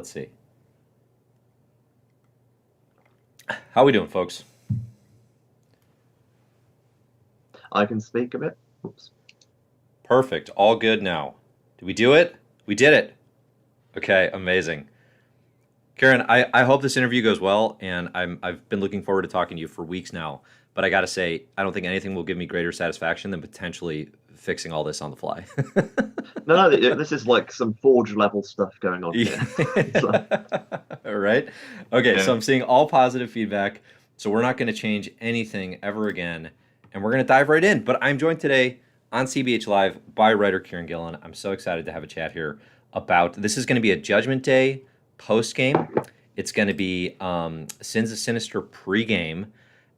Let's see. How we doing, folks? I can speak a bit. Oops. Perfect. All good now. Did we do it? We did it. Okay, amazing. Kieron, I hope this interview goes well, and I've been looking forward to talking to you for weeks now. But I got to say, I don't think anything will give me greater satisfaction than potentially fixing all this on the fly. No, this is like some Forge level stuff going on here. So, All right. Okay, so yeah. I'm seeing all positive feedback. So we're not going to change anything ever again. And we're going to dive right in. But I'm joined today on CBH Live by writer Kieron Gillen. I'm so excited to have a chat here about this. Is going to be a Judgment Day post game. It's going to be Sins of Sinister pregame.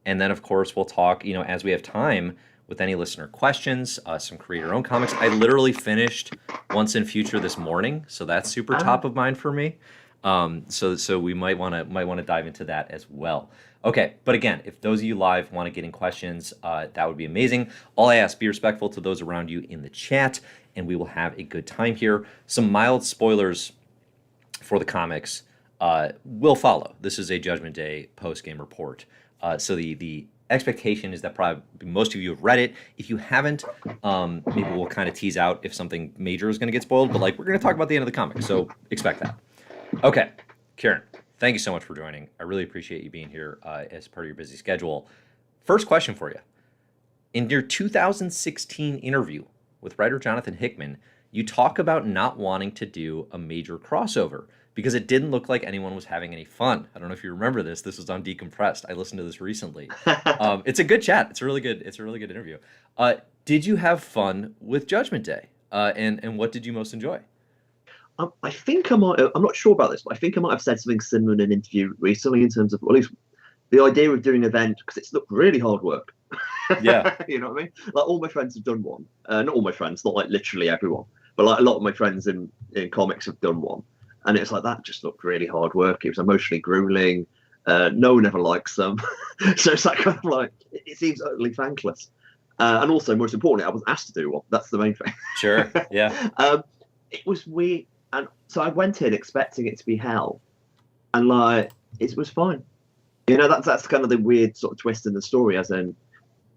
And then, of course, we'll talk, as we have time with any listener questions, some creator-owned comics. I literally finished Once in Future this morning, so that's super top of mind for me. So we might want to dive into that as well. Okay, but again, if those of you live want to get in questions, that would be amazing. All I ask, be respectful to those around you in the chat, and we will have a good time here. Some mild spoilers for the comics will follow. This is a Judgment Day post-game report. So the expectation is that probably most of you have read it. If you haven't, maybe we'll kind of tease out if something major is going to get spoiled. But we're going to talk about the end of the comic, so expect that. Okay, Kieron, thank you so much for joining. I really appreciate you being here as part of your busy schedule. First question for you. In your 2016 interview with writer Jonathan Hickman, you talk about not wanting to do a major crossover because it didn't look like anyone was having any fun. I don't know if you remember this. This was on Decompressed. I listened to this recently. It's a good chat. It's a really good interview. Did you have fun with Judgment Day? And what did you most enjoy? I think I might. I'm not sure about this, but I think I might have said something similar in an interview recently in terms of, or at least the idea of doing an event, because it's looked really hard work. Yeah. You know what I mean? Like all my friends have done one. Not all my friends, not like literally everyone, but like a lot of my friends in comics have done one. And it's like, that just looked really hard work. It was emotionally grueling. No one ever likes them. So it's like kind of like, it seems utterly thankless. And also, most importantly, I was asked to do one. That's the main thing. Sure. Yeah. It was weird. And so I went in expecting it to be hell. And like, it was fine. That's kind of the weird sort of twist in the story, as in,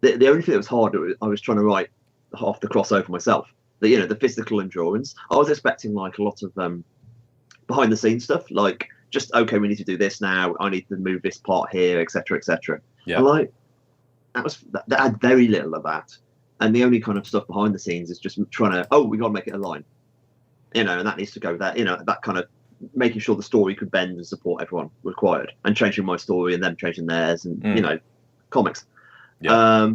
the only thing that was hard, I was trying to write half the crossover myself. The physical endurance. I was expecting like a lot of behind the scenes stuff, like just, okay, we need to do this now, I need to move this part here, etc., etc. Yeah. And like that had very little of that, and the only kind of stuff behind the scenes is just trying to, we got to make it align, and that needs to go there, that kind of making sure the story could bend and support everyone required, and changing my story and them changing theirs, and comics. Yeah.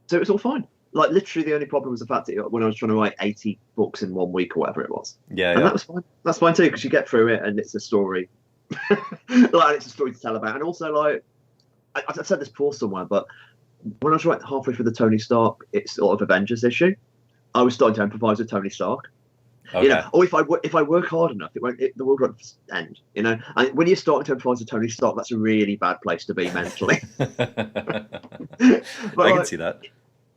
So it's all fine. Like, literally the only problem was the fact that when I was trying to write 80 books in 1 week or whatever it was. Yeah. And that was fine. That's fine too, because you get through it and it's a story. It's a story to tell about. And also, like, I've said this before somewhere, but when I was writing halfway through the Tony Stark, it's sort of Avengers issue, I was starting to empathize with Tony Stark. Okay. Or if I work hard enough, the world won't end. And when you're starting to empathize with Tony Stark, that's a really bad place to be mentally. I can see that.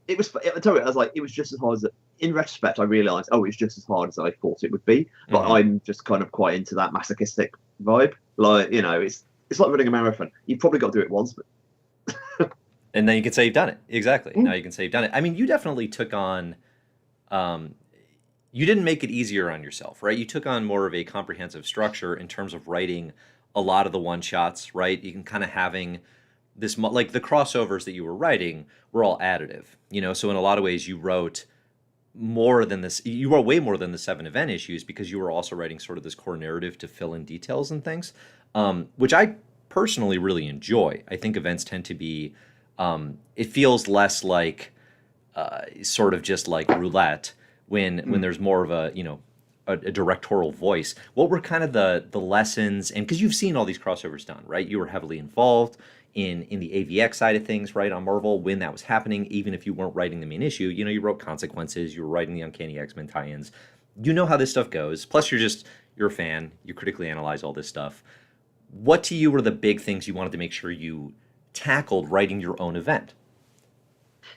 I was like, it was just as hard as, in retrospect, I realized, it was just as hard as I thought it would be. But I'm just kind of quite into that masochistic vibe. Like, it's like running a marathon. You've probably got to do it once, but and then you can say you've done it. Exactly. Now you can say you've done it. I mean, you definitely took on, you didn't make it easier on yourself, right? You took on more of a comprehensive structure in terms of writing a lot of the one shots, right? You can kind of having this, like the crossovers that you were writing were all additive, so in a lot of ways you wrote more than this, you wrote way more than the 7 event issues, because you were also writing sort of this core narrative to fill in details and things, which I personally really enjoy. I think events tend to be, it feels less like sort of just like roulette when there's more of a, a directorial voice. What were kind of the lessons, and because you've seen all these crossovers done, right? You were heavily involved in the AVX side of things, right, on Marvel when that was happening, even if you weren't writing the main issue. You wrote Consequences, you were writing the Uncanny X-Men tie-ins. You know how this stuff goes. Plus, you're a fan. You critically analyze all this stuff. What to you were the big things you wanted to make sure you tackled writing your own event?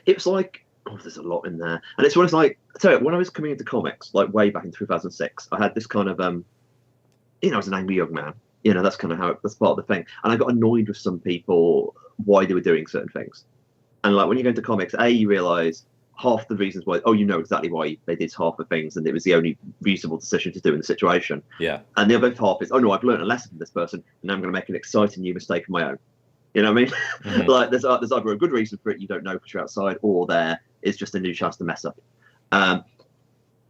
It was like, there's a lot in there. And it's like, I tell you, when I was coming into comics, like way back in 2006, I had this kind of, I was an angry young man. That's kind of that's part of the thing. And I got annoyed with some people why they were doing certain things. And like when you go into comics, you realize half the reasons why. Oh, you know exactly why they did half the things, and it was the only reasonable decision to do in the situation. Yeah. And the other half is, oh no, I've learned a lesson from this person, and now I'm going to make an exciting new mistake of my own. You know what I mean? Mhm. Like there's either a good reason for it you don't know because you're outside, or there is just a new chance to mess up.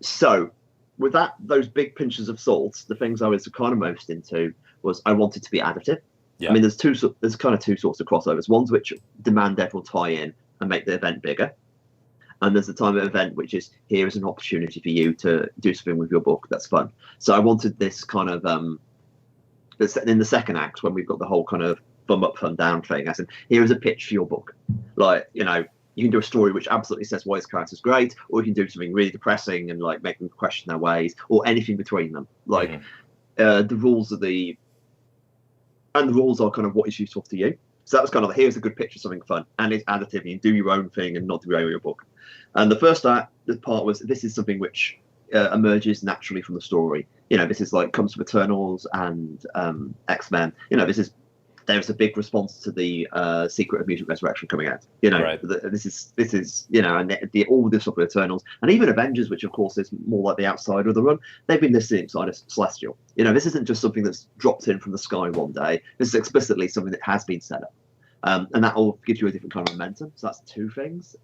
So with those big pinches of salt, the things I was kind of most into was I wanted to be additive. Yeah. I mean, there's kind of two sorts of crossovers. Ones which demand everyone tie in and make the event bigger, and there's the time of event which is here is an opportunity for you to do something with your book that's fun. So I wanted this kind of in the second act when we've got the whole kind of thumb up, thumb down thing. As in, here is a pitch for your book. Like, you can do a story which absolutely says why this character's great, or you can do something really depressing and like make them question their ways, or anything between them. Like the rules are the rules are kind of what is useful to you. So that was kind of here's a good picture of something fun, and it's additive. You can do your own thing and not do your book. And the first part was this is something which emerges naturally from the story. This is like comes from Eternals and X-Men. There's a big response to the Secret of Mutant Resurrection coming out. Right. This is and all this stuff with Eternals and even Avengers, which of course is more like the outside of the run. They've been listed inside of Celestial. This isn't just something that's dropped in from the sky one day. This is explicitly something that has been set up, and that all gives you a different kind of momentum. So that's two things.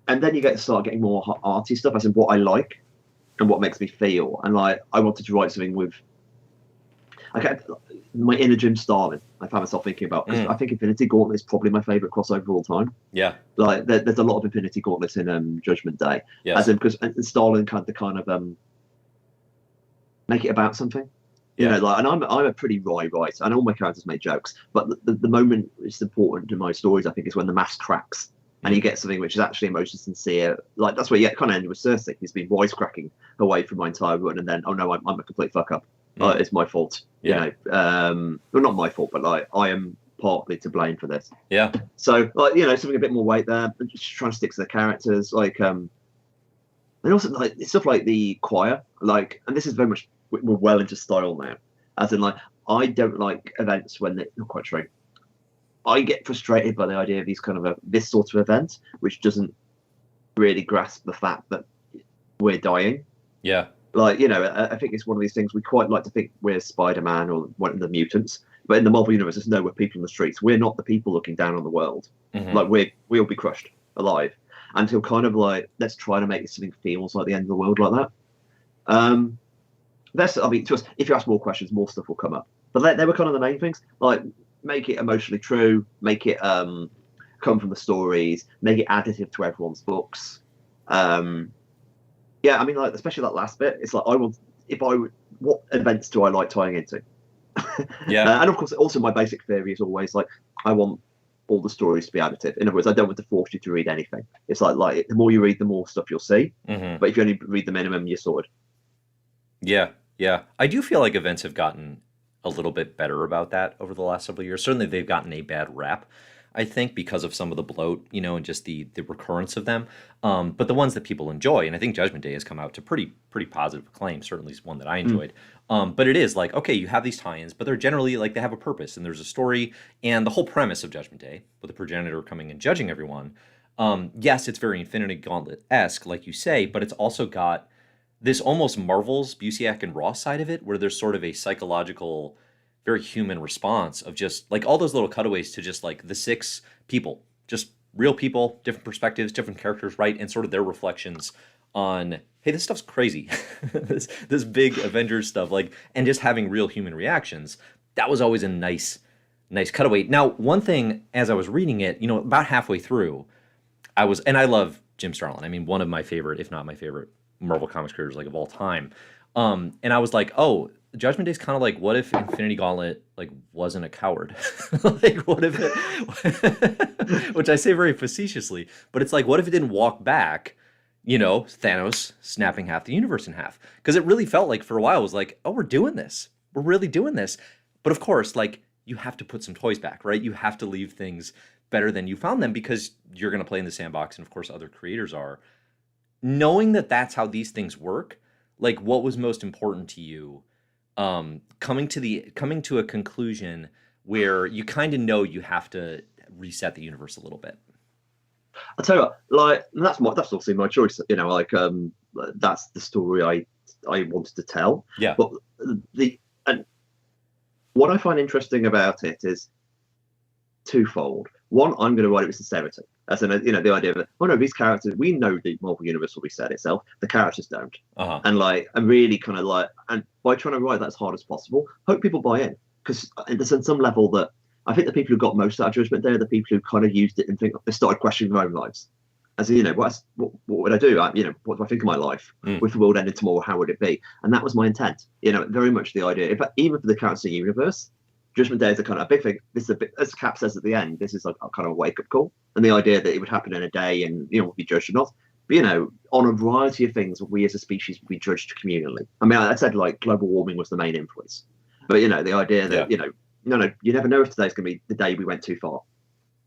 And then you start getting more arty stuff, as in what I like and what makes me feel. And like I wanted to write something with. My inner Jim Starlin. I found myself thinking about. I think Infinity Gauntlet is probably my favorite crossover of all time. Yeah. Like there's a lot of Infinity Gauntlets in Judgment Day. Yes. As in because Starlin kind of make it about something. Yeah. And I'm a pretty wry writer, and all my characters make jokes. But the moment it's important in my stories, I think, is when the mask cracks. And you get something which is actually emotionally sincere. Like that's where you get kind of end with Cersei. He's been wisecracking away from my entire run, and then oh no, I'm a complete fuck up. It's my fault. Yeah. Well, not my fault, but like I am partly to blame for this. Yeah. So like something a bit more weight there, and just trying to stick to the characters. Like and also like stuff like the choir. Like, and this is very much we're well into style now. As in like I don't like events when they're not quite true. I get frustrated by the idea of these kind of this sort of event, which doesn't really grasp the fact that we're dying. Yeah. Like, I think it's one of these things we quite like to think we're Spider-Man or one of the mutants, but in the Marvel universe, there's we're people in the streets. We're not the people looking down on the world. Mm-hmm. Like we'll be crushed alive until kind of like let's try to make something feels like the end of the world like that. To us, if you ask more questions, more stuff will come up. But they were kind of the main things. Like make it emotionally true, make it come from the stories, make it additive to everyone's books. Yeah, I mean, like especially that last bit. It's like what events do I like tying into? Yeah, and of course, also my basic theory is always like I want all the stories to be additive. In other words, I don't want to force you to read anything. It's like the more you read, the more stuff you'll see. Mm-hmm. But if you only read the minimum, you're sorted. Yeah. I do feel like events have gotten a little bit better about that over the last several years. Certainly, they've gotten a bad rap, I think, because of some of the bloat, and just the recurrence of them. But the ones that people enjoy, and I think Judgment Day has come out to pretty positive acclaim. Certainly, is one that I enjoyed. But it is like, okay, you have these tie-ins, but they're generally like they have a purpose and there's a story. And the whole premise of Judgment Day, with the progenitor coming and judging everyone, yes, it's very Infinity Gauntlet-esque, like you say, but it's also got this almost Marvel's Busiek and Ross side of it, where there's sort of a psychological, very human response of just like all those little cutaways to just like the 6 people, just real people, different perspectives, different characters, right? And sort of their reflections on, hey, this stuff's crazy. this big Avengers stuff, like, and just having real human reactions. That was always a nice cutaway. Now, one thing as I was reading it, about halfway through, I love Jim Starlin. I mean, one of my favorite, if not my favorite, Marvel Comics creators like of all time. And I was like, oh, Judgment Day is kind of like, what if Infinity Gauntlet like wasn't a coward? Like, what if it, which I say very facetiously, but it's like, what if it didn't walk back? Thanos snapping half the universe in half, because it really felt like for a while it was like, oh, we're doing this, we're really doing this. But of course, like you have to put some toys back, right? You have to leave things better than you found them because you're going to play in the sandbox, and of course, other creators are. Knowing that that's how these things work, like what was most important to you, coming to a conclusion where you kind of know you have to reset the universe a little bit. I'll tell you what, like that's obviously my choice. That's the story I wanted to tell. Yeah. But and what I find interesting about it is twofold. One, I'm going to write it with sincerity, as in, the idea of, oh no, these characters, we know the Marvel Universe will reset itself. The characters don't. And I'm really kind of like, and by trying to write that as hard as possible, hope people buy in, because there's on some level that I think the people who got most out of Judgment Day are the people who kind of used it and think they started questioning their own lives. As what would I do? What do I think of my life? If the world ended tomorrow, how would it be? And that was my intent. Very much the idea. In fact, even for the characters in the universe, Judgment Day is a kind of a big thing. This is a bit, as Cap says at the end, this is like a kind of wake up call. And the idea that it would happen in a day and, we'll be judged or not. But, on a variety of things, we as a species would be judged communally. I mean, I said like global warming was the main influence. But, the idea that, no, you never know if today's going to be the day we went too far.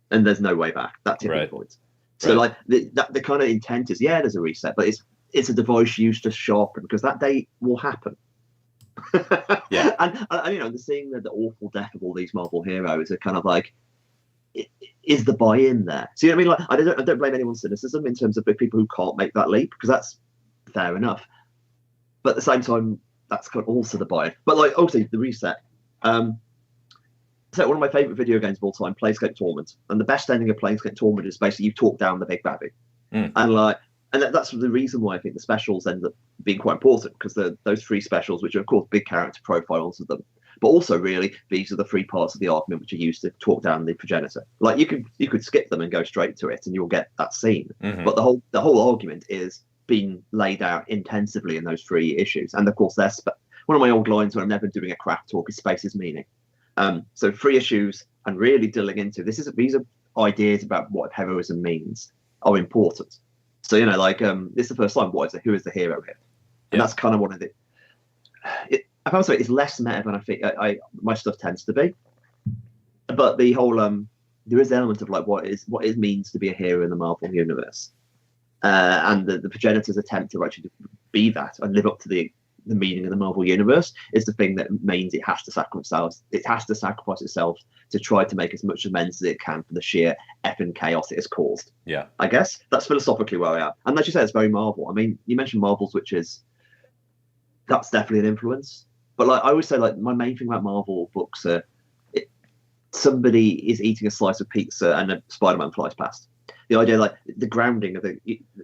And there's no way back. That's tipping point. So like the kind of intent is, there's a reset, but it's a device used to sharpen, because that day will happen. And seeing the awful death of all these Marvel heroes are kind of like, is the buy-in there? So I mean, like, I don't blame anyone's cynicism in terms of the people who can't make that leap, because that's fair enough. But at the same time, that's kind of also the buy-in. But like, obviously, the reset. So one of my favorite video games of all time, Planescape Torment, and the best ending of Planescape Torment is basically you talk down the big baddie, and that's the reason why I think the specials end up being quite important, because those three specials, which are of course big character profiles of them, but also really these are the three parts of the argument which are used to talk down the progenitor. Like you could skip them and go straight to it, and you'll get that scene. But the whole argument is being laid out intensively in those three issues, and of course one of my old lines when I'm never doing a craft talk is space is meaning. So 3 issues and really drilling into these are ideas about what heroism means are important. So this is the first time. Who is the hero here? And that's kind of one of the. I found it's less meta than I think my stuff tends to be. But the whole there is an element of like what it means to be a hero in the Marvel universe, and the progenitor's attempt to actually be that and live up to the meaning of the Marvel universe is the thing that means it has to sacrifice itself to try to make as much amends as it can for the sheer effing chaos it has caused. Yeah, I guess that's philosophically where I am. And as you say, it's very Marvel. I mean, you mentioned Marvel's, which is that's definitely an influence. But like I always say, like my main thing about Marvel books are somebody is eating a slice of pizza and a Spider-Man flies past. The idea, like the grounding of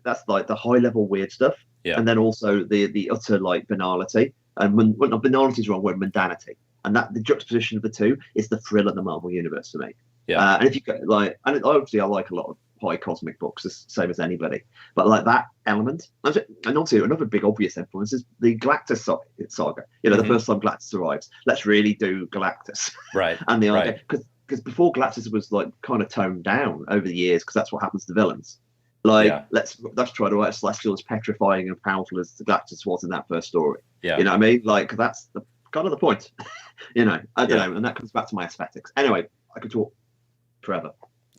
that's like the high level weird stuff. Yeah. And then also the utter like banality, and banality is the wrong word, mundanity, and that the juxtaposition of the two is the thrill of the Marvel universe for me. Yeah. And if you like, and obviously I like a lot of high cosmic books, the same as anybody, but like that element, and obviously another big obvious influence is the Galactus saga. The first time Galactus arrives, let's really do Galactus, right? And the idea, because before Galactus was like kind of toned down over the years, because that's what happens to villains. Like, let's try to write a Celestial as petrifying and powerful as the Galactus was in that first story. Yeah. You know what I mean? Like, that's kind of the point. I don't know. And that comes back to my aesthetics. Anyway, I could talk forever.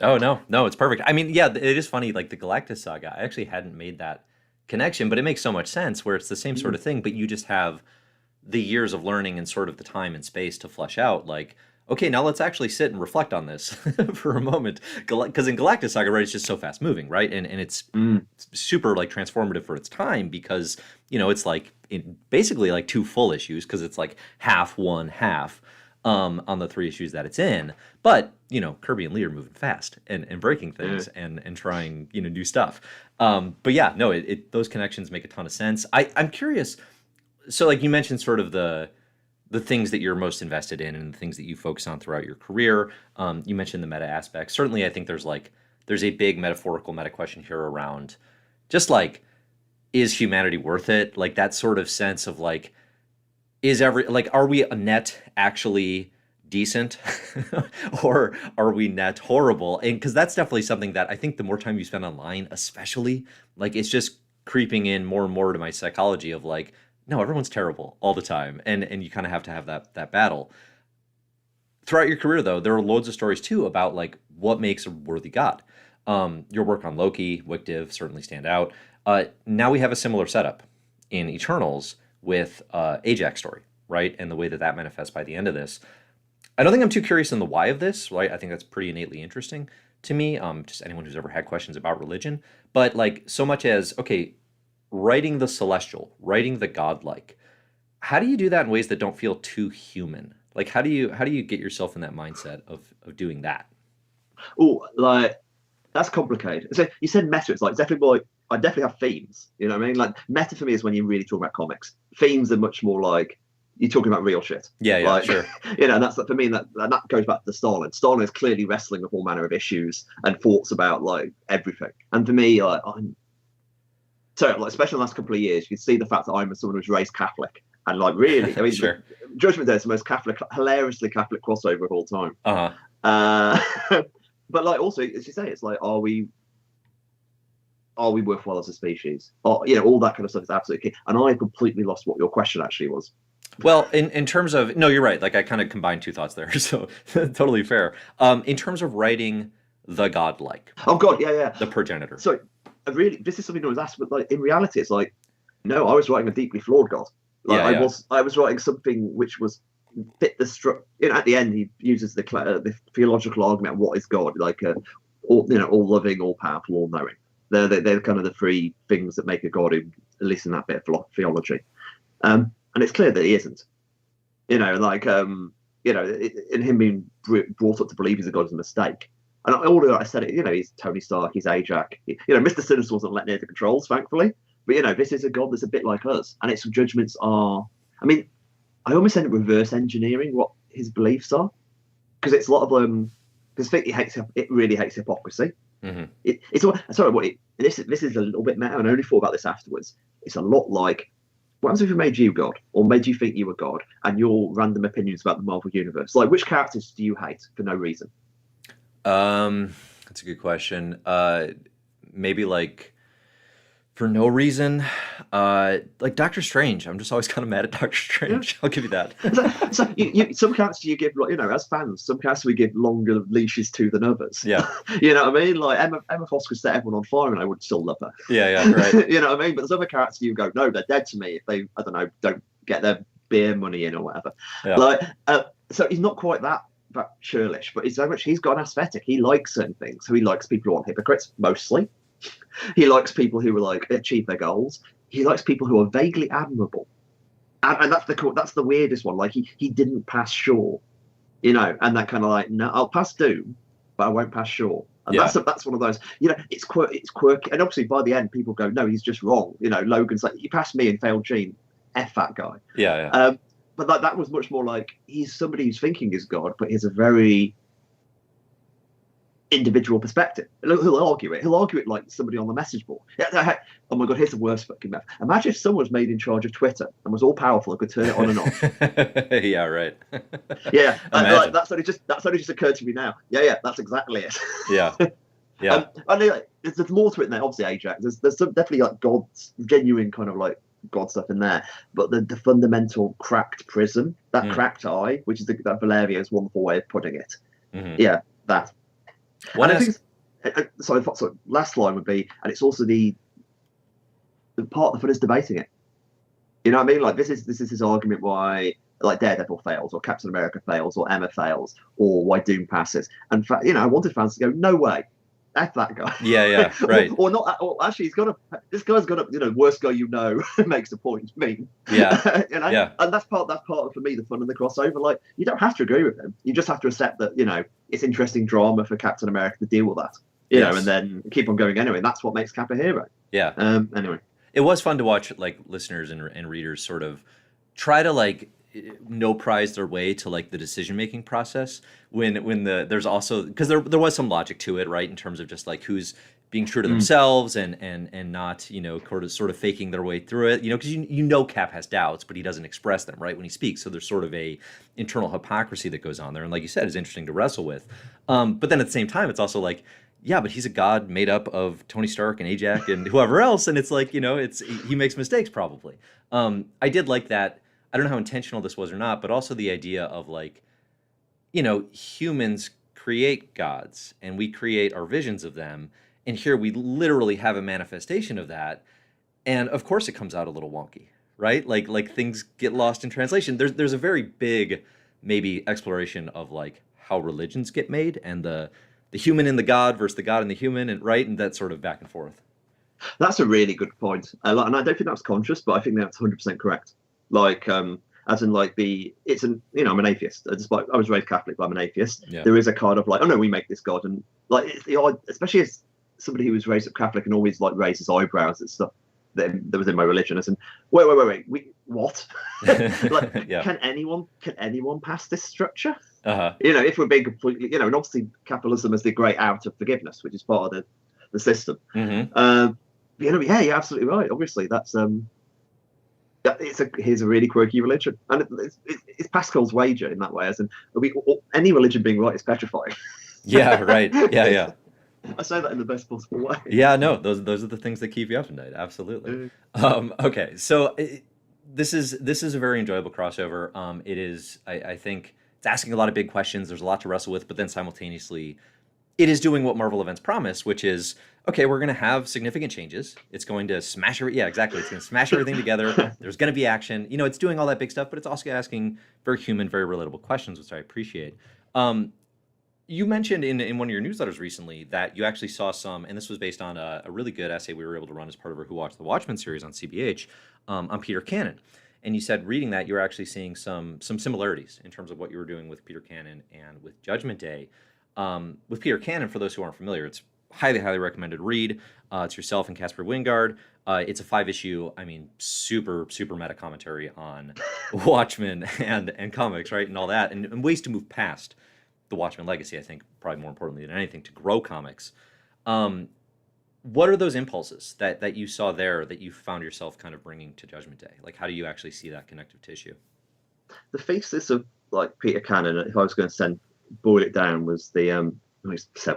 Oh, no, it's perfect. I mean, yeah, it is funny, like the Galactus saga. I actually hadn't made that connection, but it makes so much sense where it's the same sort of thing, but you just have the years of learning and sort of the time and space to flesh out, like, okay, now let's actually sit and reflect on this for a moment. Because in Galactus Saga, right, it's just so fast moving, right? And it's super like transformative for its time, because, it's like basically like 2 full issues, because it's like half, on the 3 issues that it's in. But, Kirby and Lee are moving fast and breaking things and trying, new stuff. But yeah, no, those connections make a ton of sense. I'm curious. So like you mentioned sort of the things that you're most invested in and the things that you focus on throughout your career. You mentioned the meta aspect. Certainly, I think there's a big metaphorical meta question here around just like, is humanity worth it? Like that sort of sense of like, are we a net actually decent or are we net horrible? And because that's definitely something that I think the more time you spend online, especially, like it's just creeping in more and more to my psychology of like, no, everyone's terrible all the time. And you kind of have to have that battle. Throughout your career, though, there are loads of stories, too, about, like, what makes a worthy god. Your work on Loki, Wickdiv certainly stand out. Now we have a similar setup. in Eternals with Ajax story, right? And the way that that manifests by the end of this. I don't think I'm too curious in the why of this, right? I think that's pretty innately interesting to me. Just anyone who's ever had questions about religion, but like so much as okay, writing the celestial, writing the godlike. How do you do that in ways that don't feel too human? Like how do you get yourself in that mindset of doing that? Oh, like that's complicated. So you said meta. It's like definitely more. I definitely have themes. You know what I mean? Like meta for me is when you really talk about comics. Themes are much more like you're talking about real shit. Yeah, yeah, like, sure. You know, and that's for me. That goes back to Stalin. Stalin is clearly wrestling with all manner of issues and thoughts about like everything. And for me, like I'm so like especially in the last couple of years, you can see the fact that I'm someone who's raised Catholic and like really, I mean, Sure. Judgment Day is the most Catholic, hilariously Catholic crossover of all time. Uh-huh. But like also, as you say, it's like, are we worthwhile as a species? Or you know, all that kind of stuff is absolutely key. And I completely lost what your question actually was. Well, in terms of no, you're right. Like I kind of combined two thoughts there, so totally fair. In terms of writing the godlike, Oh God, yeah. the progenitor. So this is something I was asked, but like in reality, it's like, no, I was writing a deeply flawed God. Like Yeah. I was writing something which was fit the structure. You know, at the end, he uses the theological argument: what is God? Like all loving, all powerful, all knowing. They're kind of the three things that make a God, at least in that bit of theology. And it's clear that he isn't. You know, like in him being brought up to believe he's a God is a mistake. And all of that, I said it. You know, he's Tony Stark, he's Ajax. You know, Mr. Sinister wasn't let near the controls, thankfully. But you know, this is a God that's a bit like us, and its judgments are. I mean, I almost end up reverse engineering what his beliefs are, because it's a lot of because it really hates hypocrisy. Mm-hmm. This is a little bit meta, and I only thought about this afterwards. It's a lot like what happens if we made you God, or made you think you were God, and your random opinions about the Marvel universe. Like, which characters do you hate for no reason? That's a good question. Maybe like for no reason, like Doctor Strange. I'm just always kind of mad at Doctor Strange. I'll give you that. So some characters you give, you know, as fans, some characters we give longer leashes to than others. Yeah. You know what I mean? Like Emma Frost could set everyone on fire, and I would still love her. Yeah, right. You know what I mean? But there's other characters you go, no, they're dead to me if they, I don't know, don't get their beer money in or whatever. Yeah. Like, so he's not quite that churlish, but he's got an aesthetic. He likes certain things. So he likes people who are hypocrites mostly. He likes people who like achieve their goals. He likes people who are vaguely admirable, and that's the weirdest one. Like he didn't pass Shaw, you know, and that kind of like, no, I'll pass Doom, but I won't pass Shaw. And that's one of those, you know, it's quirky, and obviously by the end people go, no, he's just wrong. You know, Logan's like, you passed me and failed Gene, F that guy. Yeah. But that was much more like he's somebody who's thinking is God, but he's a very individual perspective. He'll argue it like somebody on the message board. Yeah, oh my God, here's the worst fucking mess. Imagine if someone was made in charge of Twitter and was all powerful and could turn it on and off. Yeah, right. Yeah, like, that's only just occurred to me now. Yeah, that's exactly it. Yeah. And there's more to it than that. Obviously, Ajax. There's some definitely like God's genuine kind of like God stuff in there, but the fundamental cracked prism, that cracked eye, which is that Valeria's wonderful way of putting it. Mm-hmm. Yeah, that. Sorry, last line would be, and it's also the part of the fun is debating it. You know what I mean? Like this is his argument why like Daredevil fails, or Captain America fails, or Emma fails, or why Doom passes. And you know, I wanted fans to go, no way, F that guy. Yeah, right. or not. Or actually, this guy's got a, you know, worst guy you know makes a point. Mean. Yeah. You know? And that's part of for me the fun of the crossover. Like you don't have to agree with him. You just have to accept that, you know, it's interesting drama for Captain America to deal with that. You know, and then keep on going anyway. And that's what makes Cap a hero. Yeah. Anyway, it was fun to watch like listeners and readers sort of try to like no prize their way to like the decision making process when there's also because there was some logic to it, right, in terms of just like who's being true to themselves and not, you know, sort of faking their way through it, you know, because you know Cap has doubts, but he doesn't express them, right, when he speaks. So there's sort of a internal hypocrisy that goes on there, and like you said, is interesting to wrestle with. But then at the same time, it's also like, yeah, but he's a god made up of Tony Stark and Ajax and whoever else, and it's like, you know, he makes mistakes probably. I did like that. I don't know how intentional this was or not, but also the idea of like, you know, humans create gods and we create our visions of them. And here we literally have a manifestation of that. And of course, it comes out a little wonky, right? Like things get lost in translation. There's a very big maybe exploration of like how religions get made and the human and the god versus the god and the human, and right, and that sort of back and forth. That's a really good point. And I don't think that was conscious, but I think that's 100% correct. Like, as in like I'm an atheist. Despite I was raised Catholic, but I'm an atheist. Yeah. There is a kind of like, oh no, we make this God, and like it's the odd, especially as somebody who was raised up Catholic and always like raises eyebrows at stuff that was in my religion. As in, wait, what? Like, Yeah. can anyone pass this structure? Uh-huh. If we're being completely, and obviously capitalism is the great out of forgiveness, which is part of the system. Mm-hmm. Yeah, you're absolutely right. Obviously, here's a really quirky religion, and it's Pascal's wager in that way. As in, any religion being right is petrifying. Yeah, right. Yeah. I say that in the best possible way. Yeah, no, those are the things that keep you up at night. Absolutely. Okay, so this is a very enjoyable crossover. It is, I think, it's asking a lot of big questions. There's a lot to wrestle with, but then simultaneously, it is doing what Marvel events promise, which is, okay, we're going to have significant changes. It's going to smash yeah, exactly. It's going to smash everything together. There's going to be action. It's doing all that big stuff, but it's also asking very human, very relatable questions, which I appreciate. You mentioned in one of your newsletters recently that you actually saw some, and this was based on a really good essay we were able to run as part of our Who Watched the Watchmen series on CBH, on Peter Cannon. And you said reading that you were actually seeing some similarities in terms of what you were doing with Peter Cannon and with Judgment Day. With Peter Cannon, for those who aren't familiar, it's highly, highly recommended read. It's yourself and Casper Wingard. It's a 5-issue, super, super meta commentary on Watchmen and comics, right, and all that, and ways to move past the Watchmen legacy, I think, probably more importantly than anything, to grow comics. What are those impulses that you saw there that you found yourself kind of bringing to Judgment Day? Like, how do you actually see that connective tissue? The thesis of like Peter Cannon, if I was going to boil it down, was it's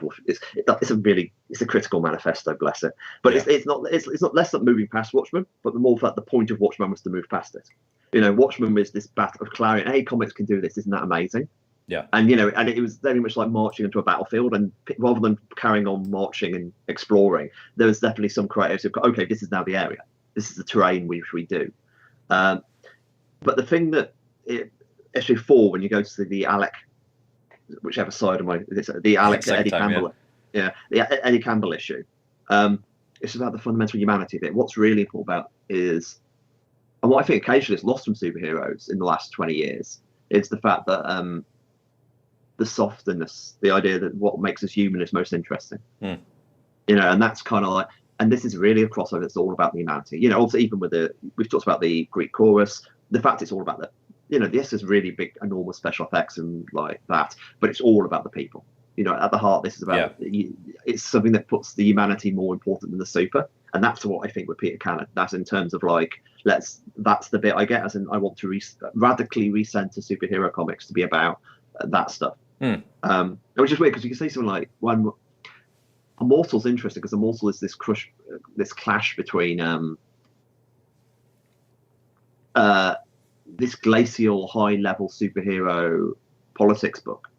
a critical manifesto, bless it. But yeah. it's not less than moving past Watchmen, but the more that the point of Watchmen was to move past it. Watchmen was this battle of clarion. Hey, comics can do this. Isn't that amazing? Yeah. And and it was very much like marching into a battlefield, and rather than carrying on marching and exploring, there was definitely some creatives who okay, this is now the area. This is the terrain which we do. But the thing that issue 4, when you go to the Alec, whichever side of the Alec Eddie Campbell, the Eddie Campbell issue, it's about the fundamental humanity of it. What's really important about is, and what I think occasionally is lost from superheroes in the last 20 years, is the fact that the softness, the idea that what makes us human is most interesting. And that's kind of like, and this is really a crossover that's all about the humanity. Also even with we've talked about the Greek chorus, the fact it's all about this is really big, enormous special effects and like that, but it's all about the people. At the heart, this is about, it's something that puts the humanity more important than the super. And that's what I think with Peter Cannon. That's in terms of like, that's the bit I get, as in I want to radically recenter superhero comics to be about that stuff. Which is weird because you can say something like, when Immortal's interesting because Immortal is this clash between this glacial high-level superhero politics book.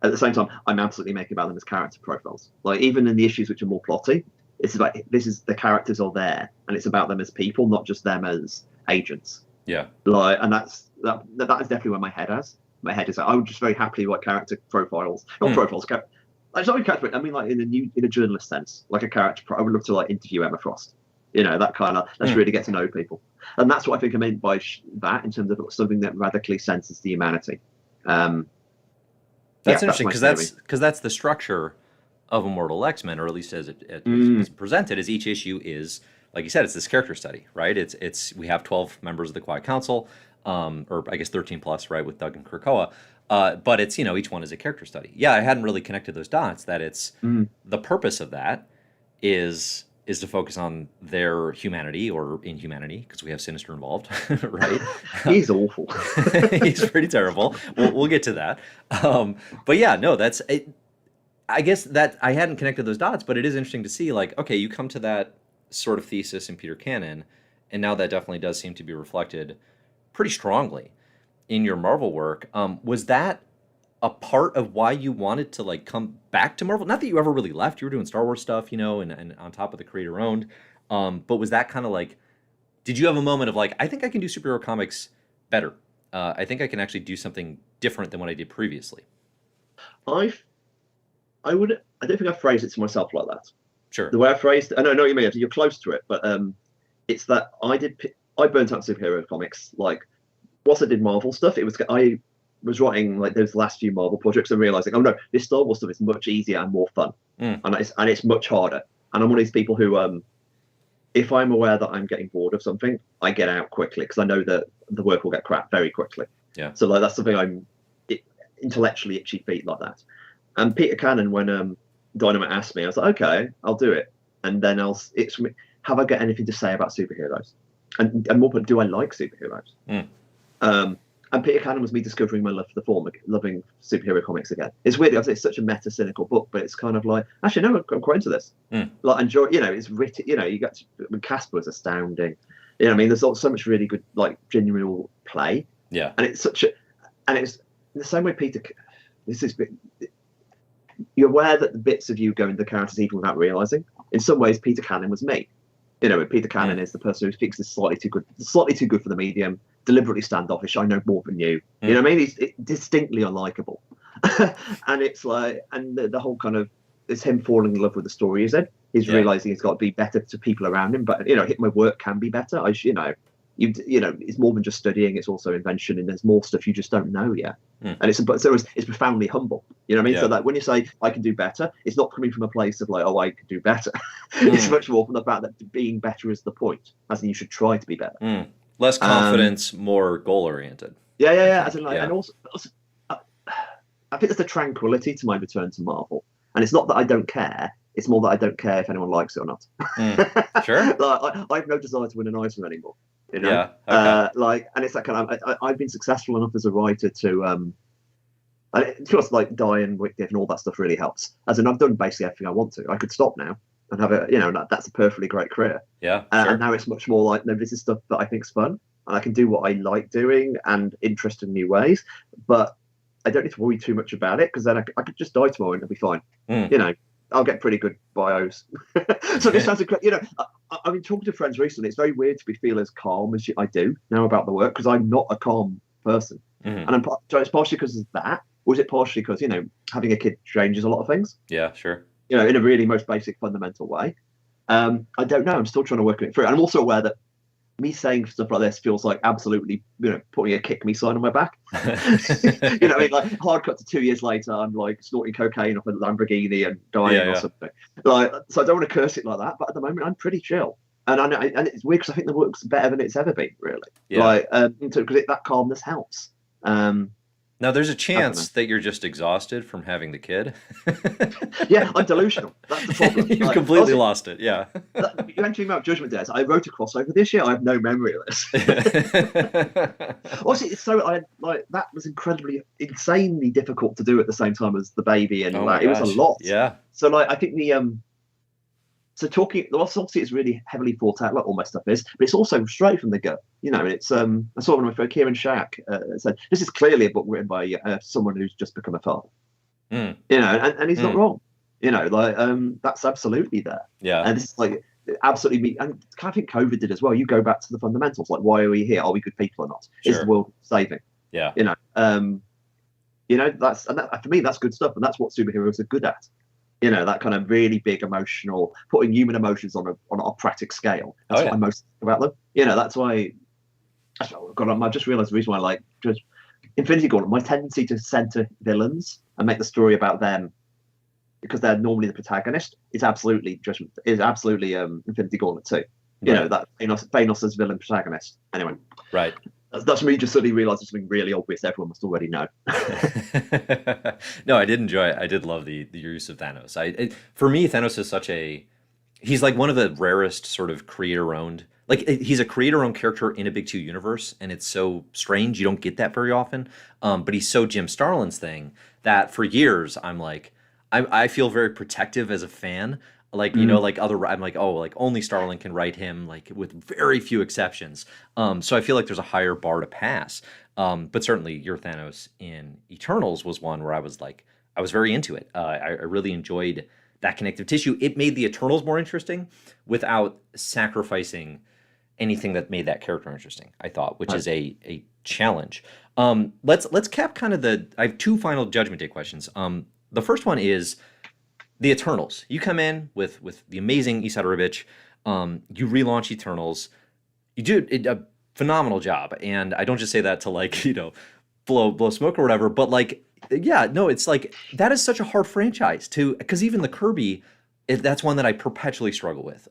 At the same time, I'm absolutely making about them as character profiles. Like, even in the issues which are more plotty, it's about, the characters are there, and it's about them as people, not just them as agents. Yeah. Like, and that is definitely where my head is. My head is. I would just very happily write character profiles, not profiles. It's not character. I mean, like in a journalist sense, like a character. I would love to like interview Emma Frost. That kind of. Let's really get to know people, and that's what I think I meant by that in terms of something that radically senses the humanity. That's interesting because that's the structure of Immortal X-Men, or at least as it's presented, as each issue is, like you said, it's this character study, right? We have 12 members of the Quiet Council, or I guess 13 plus, right, with Doug and Krakoa. But it's, each one is a character study. Yeah, I hadn't really connected those dots, that it's the purpose of that is to focus on their humanity or inhumanity, because we have Sinister involved, right? He's awful. He's pretty terrible. We'll get to that. But yeah, no, that's it. I guess that I hadn't connected those dots, but it is interesting to see, like, okay, you come to that sort of thesis in Peter Cannon, and now that definitely does seem to be reflected pretty strongly in your Marvel work. Was that a part of why you wanted to come back to Marvel? Not that you ever really left. You were doing Star Wars stuff, and on top of the creator owned. But was that kind of like, did you have a moment of like, I think I can do superhero comics better? I think I can actually do something different than what I did previously. I I would. I don't think I phrased it to myself like that. Sure. The way I phrased it, I know what you mean. You're close to it, but it's that I burnt out superhero comics. Like, whilst I did Marvel stuff, I was writing like those last few Marvel projects and realizing, oh no, this Star Wars stuff is much easier and more fun, and it's much harder. And I'm one of these people who, if I'm aware that I'm getting bored of something, I get out quickly because I know that the work will get crap very quickly. Yeah. So like that's something intellectually itchy feet like that. And Peter Cannon, when Dynamite asked me, I was like, okay, I'll do it. And then have I got anything to say about superheroes? And more, but do I like superheroes? And Peter Cannon was me discovering my love for the form, loving superhero comics again. It's weird, it's such a meta-cynical book, but it's kind of like, actually, no, I'm quite into this. Like, enjoy, it's written, Casper was astounding. I mean, there's so much really good, like, genuine play. Yeah. And it's it's in the same way you're aware that the bits of you go into the characters even without realizing. In some ways, Peter Cannon was me. Peter Cannon is the person who thinks is slightly too good for the medium, deliberately standoffish. I know more than you. You know what I mean? He's distinctly unlikable. And it's like, and the whole kind of, it's him falling in love with the story, is it? He's realizing he's got to be better to people around him. But, my work can be better. It's more than just studying, it's also invention, and there's more stuff you just don't know yet. And it's profoundly humble. You know what I mean? So like when you say I can do better, it's not coming from a place of like, oh, I could do better. It's much more from the fact that being better is the point, as in you should try to be better. Less confidence, more goal oriented. Yeah. And also I think there's a tranquility to my return to Marvel, and it's not that I don't care. It's more that I don't care if anyone likes it or not. Sure. Like, I have no desire to win an Eisner anymore. Yeah. Okay. And it's that kind of. I've been successful enough as a writer to, just like Die and Wicked and all that stuff really helps. As in, I've done basically everything I want to. I could stop now and have it. That's a perfectly great career. Yeah. Sure. And now it's much more like, no, this is stuff that I think's fun, and I can do what I like doing and interest in new ways. But I don't need to worry too much about it, because then I could just die tomorrow and it'll be fine. I'll get pretty good bios. So this sounds great. I've been talking to friends recently. It's very weird to feel as calm as I do now about the work, because I'm not a calm person. And it's partially because of that, or is it partially because having a kid changes a lot of things? Yeah, sure. In a really most basic, fundamental way. I don't know. I'm still trying to work it through. And I'm also aware that me saying stuff like this feels like absolutely, putting a kick me sign on my back. Like hard cut to 2 years later, I'm like snorting cocaine off a Lamborghini and dying or something. Like, so I don't want to curse it like that, but at the moment I'm pretty chill. And I know, and it's weird because I think the work's better than it's ever been, really. Yeah. Like, because that calmness helps. Now, there's a chance that you're just exhausted from having the kid. Yeah, I'm delusional. That's the problem. You've completely lost it, yeah. You mentioned about Judgment Day. I wrote a crossover this year. I have no memory of this. Also, that was insanely difficult to do at the same time as the baby, and it was a lot. Yeah. So, like, I think obviously it's really heavily thought out, like all my stuff is, but it's also straight from the gut. It's I saw one of my friends, Kieron Gillen, said this is clearly a book written by someone who's just become a father. And he's not wrong. That's absolutely there. Yeah. And this is like absolutely me. And I think COVID did as well. You go back to the fundamentals, like why are we here? Are we good people or not? Sure. Is the world saving? Yeah. That's for me that's good stuff, and that's what superheroes are good at. That kind of really big emotional, putting human emotions on an operatic scale. That's what I most think about them. That's why. God, I just realised the reason why I like just Infinity Gauntlet. My tendency to centre villains and make the story about them, because they're normally the protagonist, is absolutely Infinity Gauntlet too. That Thanos as villain protagonist. Anyway, right. That's me just suddenly realising something really obvious everyone must already know. No, I did enjoy it. I did love the use of Thanos. For me, Thanos is he's like one of the rarest sort of creator-owned. Like, he's a creator-owned character in a Big Two universe, and it's so strange. You don't get that very often. But he's so Jim Starlin's thing that for years I'm like, I feel very protective as a fan. Like, I'm like, oh, like only Starlin can write him, like with very few exceptions. So I feel like there's a higher bar to pass. But certainly your Thanos in Eternals was one where I was very into it. I really enjoyed that connective tissue. It made the Eternals more interesting without sacrificing anything that made that character interesting, I thought, which is a challenge. Let's cap kind of I have two final Judgment Day questions. The first one is the Eternals. You come in with the amazing Esad Ribic. You relaunch Eternals. You do a phenomenal job, and I don't just say that to like blow smoke or whatever, but like yeah, no, it's like that is such a hard franchise because even the Kirby. That's one that I perpetually struggle with.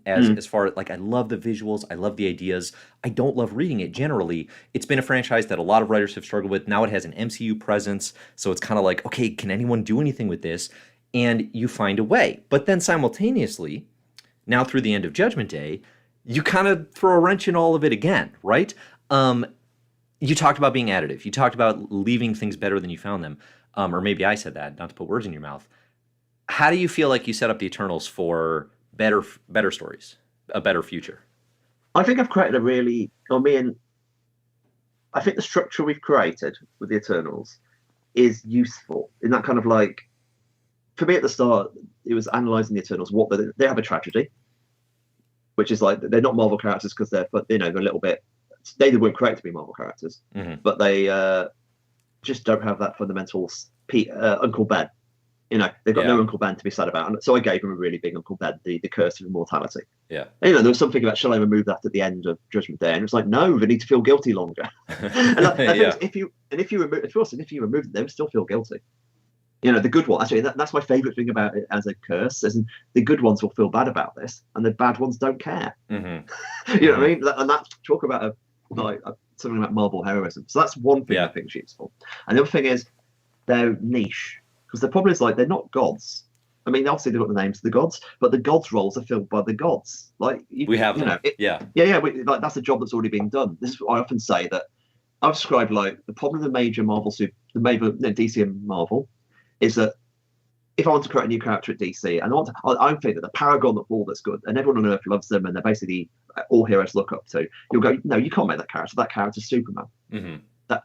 As far as like, I love the visuals, I love the ideas. I don't love reading it generally. It's been a franchise that a lot of writers have struggled with. Now it has an MCU presence, so it's kind of like, okay, can anyone do anything with this? And you find a way. But then simultaneously, now through the end of Judgment Day, you kind of throw a wrench in all of it again, right? You talked about being additive. You talked about leaving things better than you found them. Or maybe I said that, not to put words in your mouth. How do you feel like you set up the Eternals for better stories, a better future? I think I've created I think the structure we've created with the Eternals is useful in that kind of like, for me at the start, it was analysing the Eternals. They have a tragedy, which is like, they're not Marvel characters because they're a little bit, they weren't created to be Marvel characters, but they just don't have that fundamental Uncle Ben. They've got no Uncle Ben to be sad about. And so I gave him a really big Uncle Ben, the curse of immortality. Yeah. And, there was something about, shall I remove that at the end of Judgment Day? And it was like, no, they need to feel guilty longer. And if you remove it, they would still feel guilty. The good one, actually, that's my favourite thing about it as a curse, is the good ones will feel bad about this, and the bad ones don't care. Mm-hmm. You know what I mean? And that's talk about something about Marvel heroism. So that's one thing I think is useful. And the other thing is they're niche. Because the problem is, like, they're not gods. I mean, obviously they've got the names of the gods, but the gods' roles are filled by the gods. Like we have them. That's a job that's already being done. This is what I often say, that I've described like the problem of the major DC and Marvel is that if I want to create a new character at DC, and I think that the paragon of all that's good, and everyone on Earth loves them, and they're basically all heroes look up to, you'll go, no, you can't make that character. That character's Superman. Mm-hmm.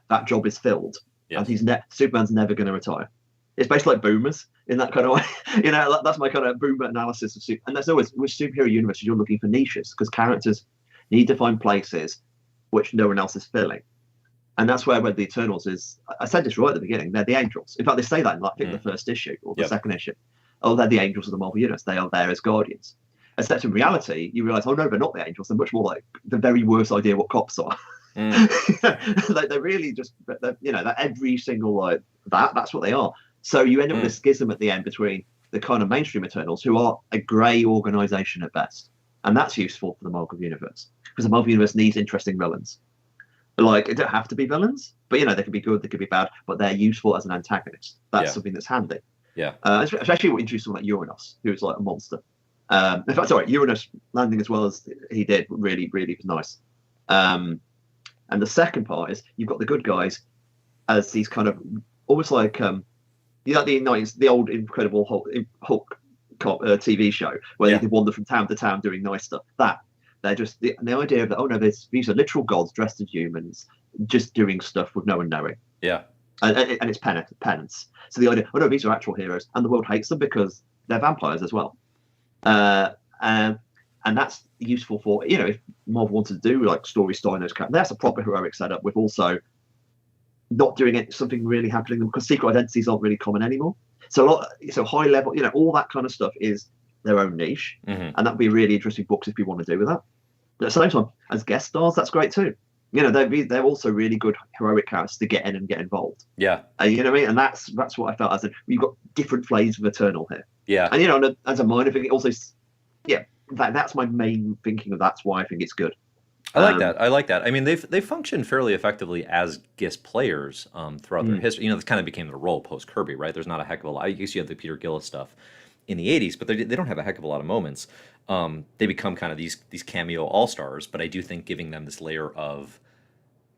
That job is filled, and Superman's never going to retire. It's basically like boomers in that kind of way. That's my kind of boomer analysis of super. And there's always, with superhero universes, you're looking for niches because characters need to find places which no one else is filling. And that's where the Eternals is. I said this right at the beginning. They're the angels. In fact, they say that in the first issue or the second issue. Oh, they're the angels of the Marvel universe. They are there as guardians. Except in reality, you realise, oh no, they're not the angels. They're much more like the very worst idea what cops are. They're really just, that every single that's what they are. So you end up with a schism at the end between the kind of mainstream Eternals, who are a grey organisation at best. And that's useful for the Marvel Universe. Because the Marvel Universe needs interesting villains. Like, it don't have to be villains, but, they could be good, they could be bad, but they're useful as an antagonist. That's something that's handy. Yeah. Especially what introduced someone like Uranus, who's like a monster. In fact, Uranus landing as well as he did really, really was nice. And the second part is you've got the good guys as these kind of, almost like... the old Incredible Hulk TV show where they wander from town to town doing nice stuff. They're just the idea of that. Oh no, these are literal gods dressed as humans, just doing stuff with no one knowing. Yeah, and it's penance. So the idea, oh no, these are actual heroes, and the world hates them because they're vampires as well. And that's useful for if Marvel wanted to do like story in those characters. That's a proper heroic setup with also not doing something really happening because secret identities aren't really common anymore. So high level, all that kind of stuff is their own niche, and that'd be really interesting books if you want to do with that. But at the same time, as guest stars, that's great too. They're also really good heroic characters to get in and get involved. Yeah, you know what I mean. And that's what I felt we've got different flavors of Eternal here. Yeah, and as a minor thing, also, that's my main thinking of that's why I think it's good. I like that. I mean, they function fairly effectively as guest players throughout their history. This kind of became their role post Kirby, right? There's not a heck of a lot. I guess you have the Peter Gillis stuff in the '80s, but they don't have a heck of a lot of moments. They become kind of these cameo all stars, but I do think giving them this layer of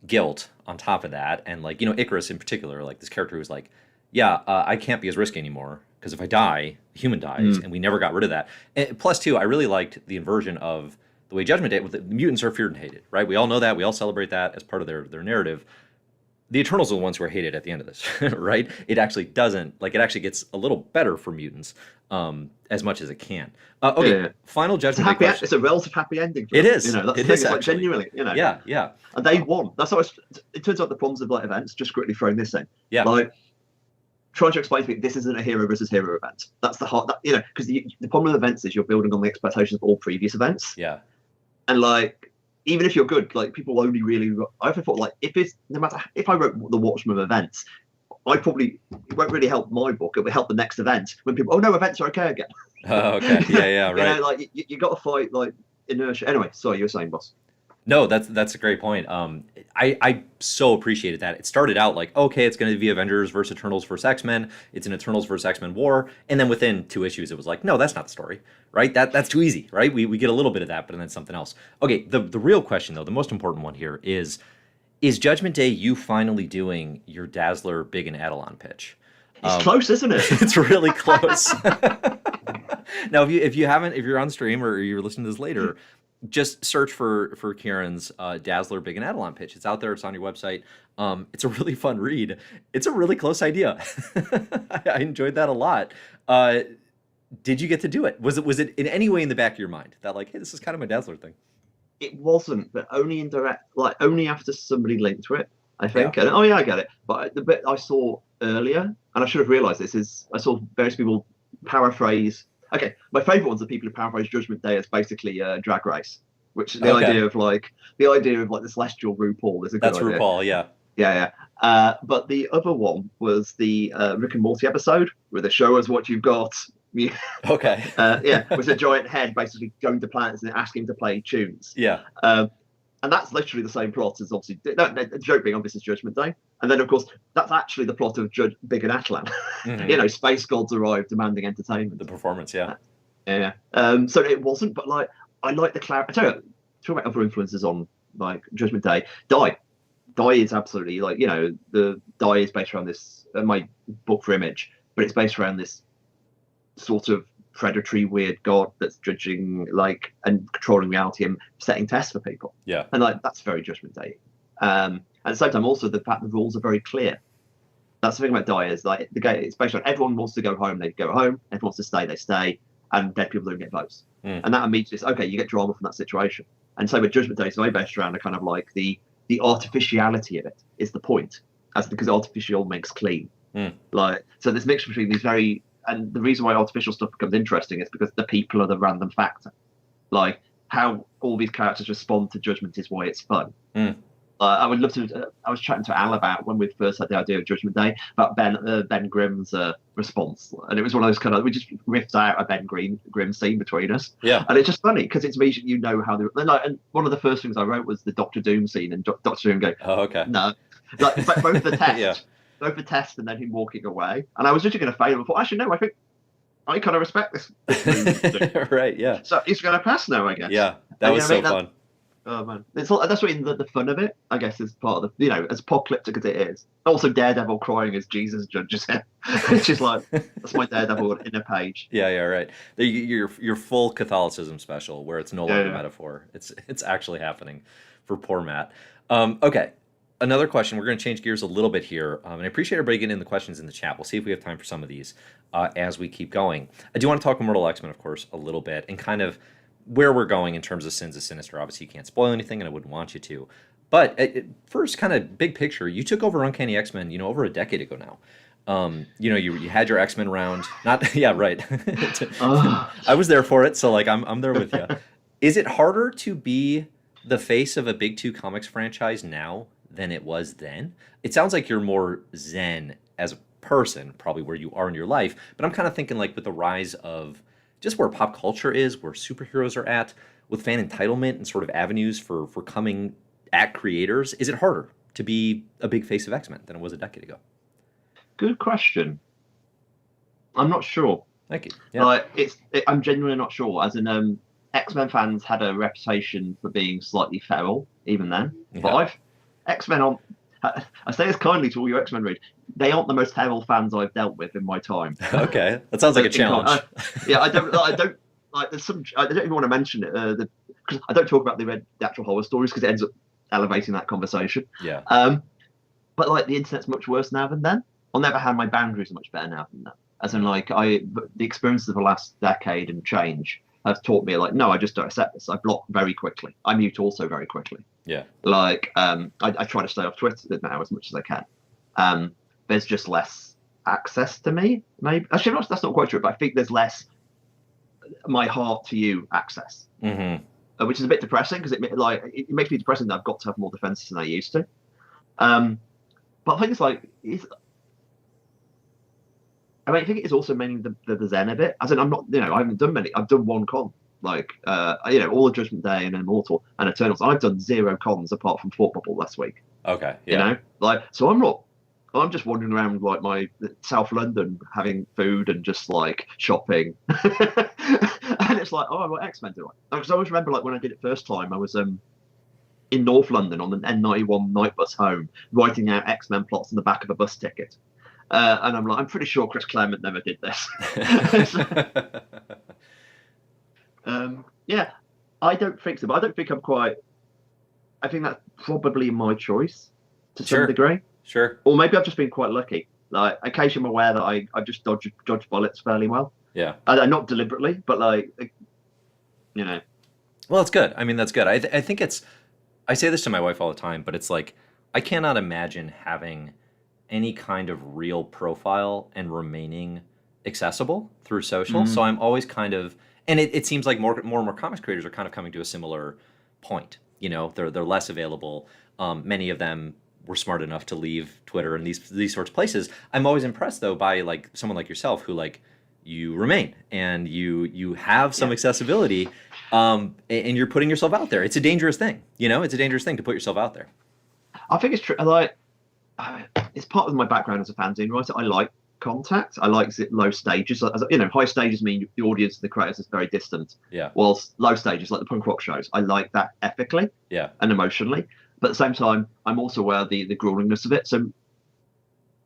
guilt on top of that, and like Icarus in particular, like this character who's like, I can't be as risky anymore because if I die, the human dies, and we never got rid of that. And plus, too, I really liked the inversion of the way Judgment Day, the mutants are feared and hated, right? We all know that. We all celebrate that as part of their narrative. the Eternals are the ones who are hated at the end of this, right? It actually doesn't, like, it actually gets a little better for mutants, as much as it can. Okay, Yeah. Final It's a Judgment Day happy. question. It's a relative happy ending. For It them. is. You know, that's It the thing. is It's like actually. genuinely, you know. Yeah, yeah, And they won. That's how it turns out the problems of like events. Just quickly throwing this in. yeah. Like trying to explain to me this isn't a hero versus hero event. That's the hard. That, you know, because the problem with events is you're building on the expectations of all previous events. Yeah. And like, even if you're good, like people only really. I often thought like if it's no matter if I wrote the Watchmen events, it won't really help my book. It will help the next event when people. Oh no, events are okay again. Oh, okay. Yeah, yeah, You right. know, like you got to fight like inertia. Anyway, sorry, you were saying, boss. No, that's a great point. I so appreciated that. It started out like, okay, it's going to be Avengers versus Eternals versus X-Men. It's an Eternals versus X-Men war, and then within 2 issues, it was like, no, that's not the story, right? That's too easy, right? We get a little bit of that, but then something else. Okay, the real question though, the most important one here is Judgment Day you finally doing your Dazzler Big and Adelon pitch? It's close, isn't it? It's really close. Now, if you're on stream or you're listening to this later, just search for Kieron's Dazzler Big and Adelon pitch. It's out there. It's on your website. It's a really fun read. It's a really close idea. I enjoyed that a lot. Did you get to do it? Was it in any way in the back of your mind that like, hey, this is kind of my Dazzler thing? It wasn't, but only indirect, like only after somebody linked to it, I think. Yeah. And oh yeah, I get it. But the bit I saw earlier, and I should have realized this, is I saw various people paraphrase. Okay, my favorite ones are people who paraphrase Judgment Day as basically Drag Race, which is the idea of like the celestial RuPaul is a good That's idea. RuPaul, yeah. Yeah, yeah. But the other one was the Rick and Morty episode where they show us what you've got. Okay. Yeah, with a giant head basically going to planets and asking to play tunes. Yeah. And that's literally the same plot as obviously the joke being obviously Judgment Day, and then of course that's actually the plot of Big and Atlan. Mhm. You know, space gods arrive demanding entertainment. The performance, yeah. Yeah. So it wasn't, but like I like the clarity. I tell you, talk about other influences on like Judgment Day. Die is absolutely like, you know, the Die is based around this my book for Image, but it's based around this sort of predatory weird god that's judging like and controlling reality and setting tests for people. Yeah. And like that's very Judgment Day. At the same time, also the fact the rules are very clear. That's the thing about Die is like the game. It's based on everyone wants to go home, they go home. Everyone wants to stay, they stay, and dead people don't get votes. And that immediately is okay. You get drama from that situation. And so with Judgment Day, it's very based around a kind of like the artificiality of it is the point, as because artificial makes clean. Like so, this mixture between these very and the reason why artificial stuff becomes interesting is because the people are the random factor. Like how all these characters respond to Judgment is why it's fun. I would love to. I was chatting to Al about when we first had the idea of Judgment Day about Ben Grimm's response, and it was one of those kind of we just riffed out a Ben Grimm scene between us. Yeah, and it's just funny because it's immediately you know how they like. And one of the first things I wrote was the Doctor Doom scene, and Doctor Doom go, "Oh, okay, no," like both the test, yeah. both the test, and then him walking away. And I was literally going to fail. I thought, actually, no, I think I kind of respect this. Right, yeah. So it's going to pass now, I guess. Yeah, that was so fun. Oh man, that's what the fun of it, I guess, is part of the, you know, as apocalyptic as it is. Also, Daredevil crying as Jesus judges him, which is like that's my Daredevil in a page. Yeah, right. Your full Catholicism special, where it's no longer metaphor. It's actually happening for poor Matt. Okay, another question. We're going to change gears a little bit here, and I appreciate everybody getting in the questions in the chat. We'll see if we have time for some of these as we keep going. I do want to talk Immortal X-Men, of course, a little bit, and kind of where we're going in terms of Sins of Sinister. Obviously, you can't spoil anything, and I wouldn't want you to. But first, kind of big picture, you took over Uncanny X-Men, over a decade ago now. You had your X-Men round. Not yeah, right. I was there for it, so like I'm there with you. Is it harder to be the face of a Big Two Comics franchise now than it was then? It sounds like you're more zen as a person, probably where you are in your life. But I'm kind of thinking like with the rise of just where pop culture is, where superheroes are at, with fan entitlement and sort of avenues for coming at creators, is it harder to be a big face of X-Men than it was a decade ago? Good question. I'm not sure. Thank you. Yeah. I'm genuinely not sure. As in, X-Men fans had a reputation for being slightly feral, even then. Yeah. But X-Men aren't. I say this kindly to all your X-Men readers. They aren't the most feral fans I've dealt with in my time. Okay, that sounds like a challenge. I don't like. There's some. I don't even want to mention it. Because I don't talk about the actual horror stories because it ends up elevating that conversation. Yeah. but like the internet's much worse now than then. On the other hand, my boundaries are much better now than then. As in, like, the experiences of the last decade and change have taught me, like, no, I just don't accept this. I block very quickly. I mute also very quickly. Yeah. Like, I try to stay off Twitter now as much as I can. There's just less access to me, maybe. Actually, that's not quite true, but I think there's less my heart to you access, which is a bit depressing because it makes me depressing that I've got to have more defenses than I used to. But I think I think it's also mainly the zen of it. As in, I'm not, I haven't done many. I've done one con, like, all of Judgment Day and Immortal and Eternals. I've done 0 cons apart from Thought Bubble last week. Okay, yeah. So I'm just wandering around like my South London having food and just like shopping. And it's like, oh, what X-Men do I? Because I always remember like when I did it first time, I was in North London on the N91 night bus home, writing out X-Men plots on the back of a bus ticket. And I'm like, I'm pretty sure Chris Claremont never did this. Yeah, I don't think so. But I don't think I think that's probably my choice to some degree. Sure. Or maybe I've just been quite lucky. Like, occasionally I'm aware that I just dodge bullets fairly well. Yeah. Not deliberately, but like, Well, it's good. I mean, that's good. I think I say this to my wife all the time, but it's like, I cannot imagine having any kind of real profile and remaining accessible through social. So I'm always kind of, and it seems like more and more comics creators are kind of coming to a similar point. They're less available. Many of them were smart enough to leave Twitter and these sorts of places. I'm always impressed though by like someone like yourself who like you remain and you have some accessibility, and you're putting yourself out there. It's a dangerous thing. It's a dangerous thing to put yourself out there. I think it's true. Like, it's part of my background as a fanzine writer. I like contact. I like low stages. High stages mean the audience and the creators is very distant. Yeah. Whilst low stages, like the punk rock shows, I like that ethically. Yeah. And emotionally. But at the same time, I'm also aware of the gruelingness of it. So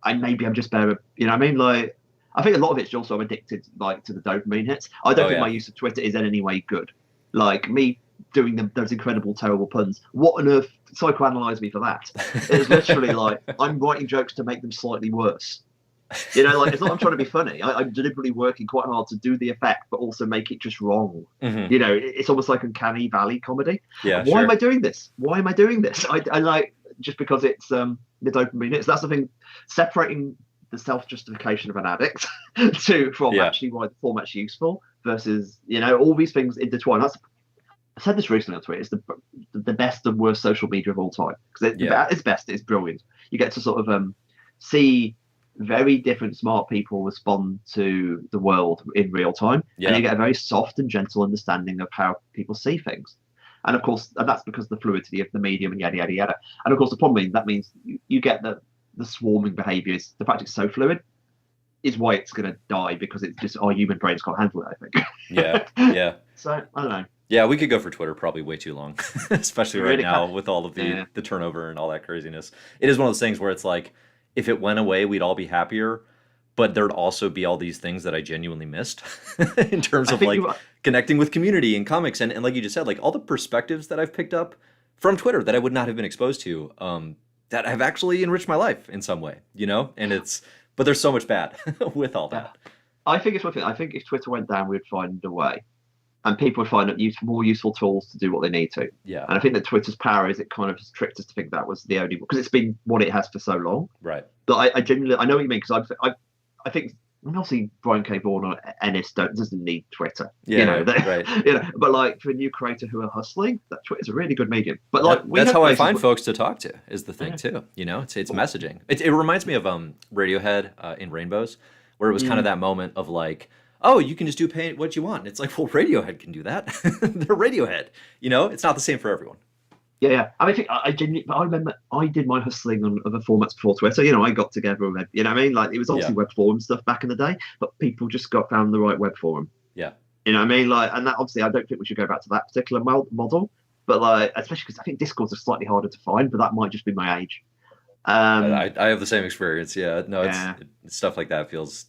I'm just better. Like, I think a lot of it's also I'm addicted like to the dopamine hits. I don't think my use of Twitter is in any way good. Like me doing those incredible, terrible puns. What on earth psychoanalyze me for that? It's literally like I'm writing jokes to make them slightly worse. Like, it's not I'm trying to be funny. I'm deliberately working quite hard to do the effect, but also make it just wrong. It's almost like uncanny valley comedy. Yeah. Why am I doing this? Why am I doing this? I like just because it's the dopamine. That's the thing, separating the self-justification of an addict from actually why the format's useful versus all these things intertwine. I said this recently on Twitter. It's the best and worst social media of all time because at its best, it's brilliant. You get to sort of see very different smart people respond to the world in real time, and you get a very soft and gentle understanding of how people see things. And of course, that's because of the fluidity of the medium and yada yada yada. And of course, the problem is that means you get the swarming behaviours. The fact it's so fluid is why it's going to die, because it's just our human brains can't handle it, I think. Yeah. So I don't know. Yeah, we could go for Twitter probably way too long, especially right now with all of the turnover and all that craziness. It is one of those things where it's like, if it went away, we'd all be happier, but there'd also be all these things that I genuinely missed in terms of like connecting with community and comics. And like you just said, like all the perspectives that I've picked up from Twitter that I would not have been exposed to, that have actually enriched my life in some way, and but there's so much bad with all that. I think it's one thing. I think if Twitter went down, we'd find a way. And people would find more useful tools to do what they need to. Yeah. And I think that Twitter's power is it kind of tricked us to think that was the only, because it's been what it has for so long. Right. But I genuinely, I know what you mean, because I think, obviously Brian K. Vaughan or Ennis doesn't need Twitter. Yeah, right. But like for a new creator who are hustling, that Twitter's a really good medium. But like that's how I find folks to talk to is the thing too. It's messaging. It reminds me of Radiohead in Rainbows, where it was kind of that moment of like, oh, you can just do what you want. And it's like, well, Radiohead can do that. They're Radiohead. It's not the same for everyone. Yeah. I remember I did my hustling on other formats before Twitter. I got together with, like it was obviously web forum stuff back in the day, but people just found the right web forum. Yeah. Like, and that obviously I don't think we should go back to that particular model, but like, especially because I think Discords are slightly harder to find, but that might just be my age. I have the same experience. Yeah. No, it's stuff like that feels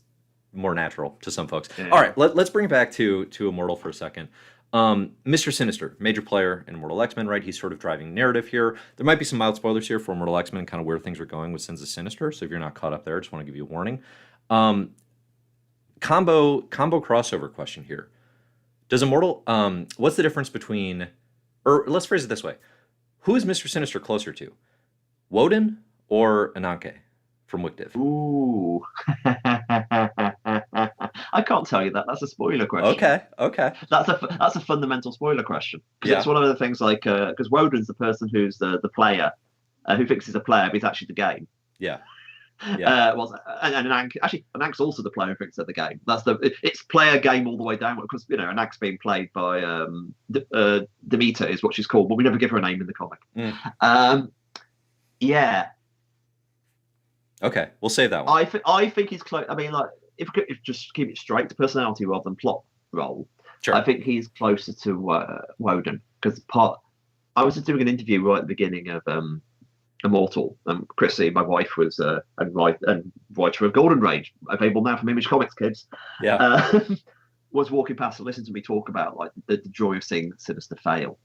more natural to some folks. Yeah. All right, let's bring it back to Immortal for a second. Mr. Sinister, major player in Immortal X-Men, right? He's sort of driving narrative here. There might be some mild spoilers here for Immortal X-Men, kind of where things are going with Sins of Sinister. So if you're not caught up there, I just want to give you a warning. Combo crossover question here. Does Immortal, what's the difference between, or let's phrase it this way. Who is Mr. Sinister closer to? Woden or Ananke from Wictive? Ooh. I can't tell you that. That's a spoiler question. Okay. That's a fundamental spoiler question. Because Yeah. it's one of the things like, because Woden's the person who's the player, who thinks he's a player, but he's actually the game. Yeah. And Anank's also the player who thinks they're the game. It's player game all the way down, because Anank's being played by Demeter is what she's called, but we never give her a name in the comic. Yeah. Okay, we'll save that one. I think he's close. I mean, like, if just keep it straight to personality rather than plot role, Sure. I think he's closer to Woden, because I was doing an interview right at the beginning of Immortal. Chrissy, my wife, was and writer of Golden Rage, available now from Image Comics, kids. Yeah. Was walking past and listened to me talk about like the joy of seeing Sinister fail.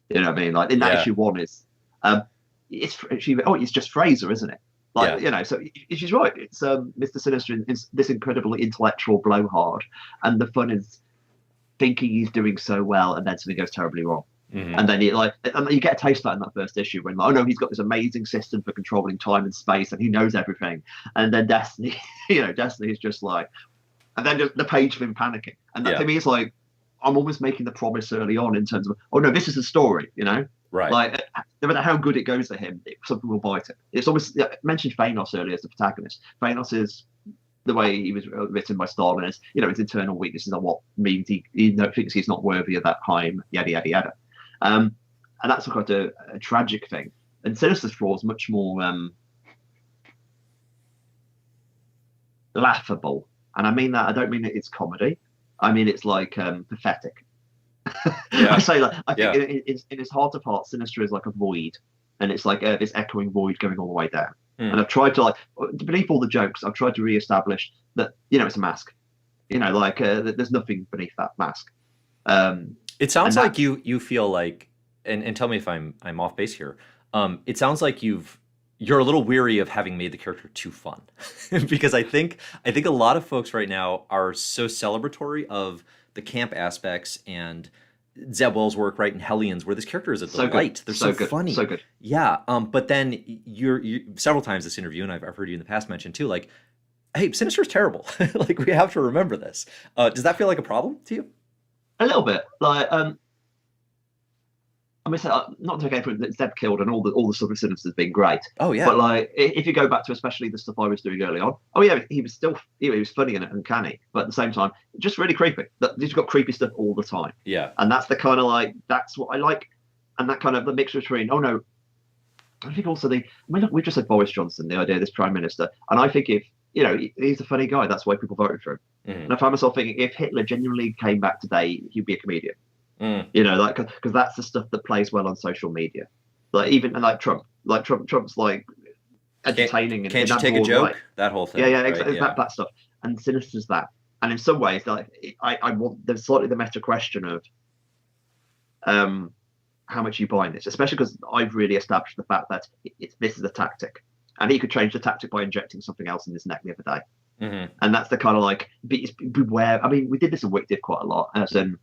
You know what I mean? Like in that issue 1 is, it's just Fraser, isn't it? Like so she's right. It's Mr. Sinister is this incredibly intellectual blowhard, and the fun is thinking he's doing so well, and then something goes terribly wrong. And then you get a taste of that in that first issue when, oh no, he's got this amazing system for controlling time and space, and he knows everything. And then Destiny, Destiny is just like, and then just the page of him panicking. And that to me is like, I'm almost making the promise early on in terms of, oh no, this is a story, Right. Like, no matter how good it goes to him, something will bite it. It's almost, I mentioned Thanos earlier as the protagonist. Thanos is, the way he was written by Stalin is, his internal weaknesses are what means he thinks he's not worthy of that time, yada, yada, yada. And that's quite a tragic thing. And Sinister's flaw is much more laughable. And I mean that, I don't mean that it's comedy. I mean it's like pathetic. I say like, I think in his heart of hearts, Sinister is like a void, and it's like this echoing void going all the way down. And I've tried to, beneath all the jokes, I've tried to re-establish that it's a mask. There's nothing beneath that mask. It sounds like you feel like, and tell me if I'm off base here. It sounds like you're a little weary of having made the character too fun, because I think a lot of folks right now are so celebratory of the camp aspects and Zeb Wells' work, right, in Hellions, where this character is a delight. They're so funny. So good. Yeah. But then you're several times this interview, and I've heard you in the past mention too, like, hey, Sinister's terrible. Like, we have to remember this. Does that feel like a problem to you? A little bit. Like, I mean, not to take anything that Zeb killed and all the stuff with Sinister's been great. Oh yeah. But like, if you go back to especially the stuff I was doing early on, oh yeah, he was still he was funny and uncanny, but at the same time, just really creepy. He's got creepy stuff all the time. Yeah. And that's the kind of that's what I like, and that kind of the mix between. Oh no, I think also look, we just said Boris Johnson, the idea of this prime minister, and I think if he's a funny guy, that's why people voted for him. And I found myself thinking, if Hitler genuinely came back today, he'd be a comedian. Because that's the stuff that plays well on social media. Trump's like entertaining. Can't you take a joke? Right. That whole thing. Yeah, exactly. Right? That stuff. And Sinister's that. And in some ways, I want there's slightly the meta question of how much you buy in this, especially because I've really established the fact that this is a tactic, and he could change the tactic by injecting something else in his neck the other day. And that's the kind of beware. I mean, we did this in Wick did quite a lot, as in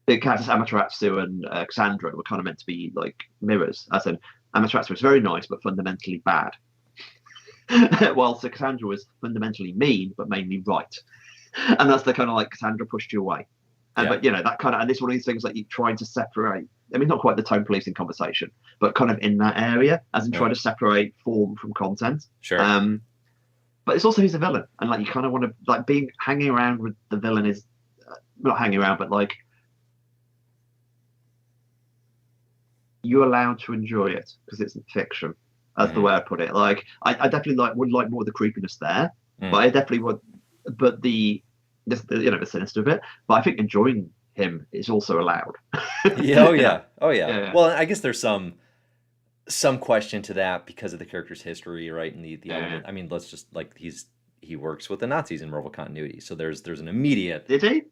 the characters Amaterasu and Cassandra were kind of meant to be like mirrors. As in, Amaterasu was very nice but fundamentally bad, whilst Cassandra was fundamentally mean but mainly right. And that's the kind of Cassandra pushed you away. But that kind of, and this is one of these things you're trying to separate. I mean, not quite the tone policing conversation, but kind of in that area, as in trying to separate form from content. Sure. But it's also he's a villain, and you kind of want to hanging around with the villain is not hanging around, but you're allowed to enjoy it because it's fiction. That's the way I put it. I definitely would like more of the creepiness there, but I definitely would. But the sinister bit. But I think enjoying him is also allowed. Oh yeah. Well, I guess there's some question to that because of the character's history, right? And the element. I mean, let's just he works with the Nazis in Marvel continuity, so there's an immediate. Did he?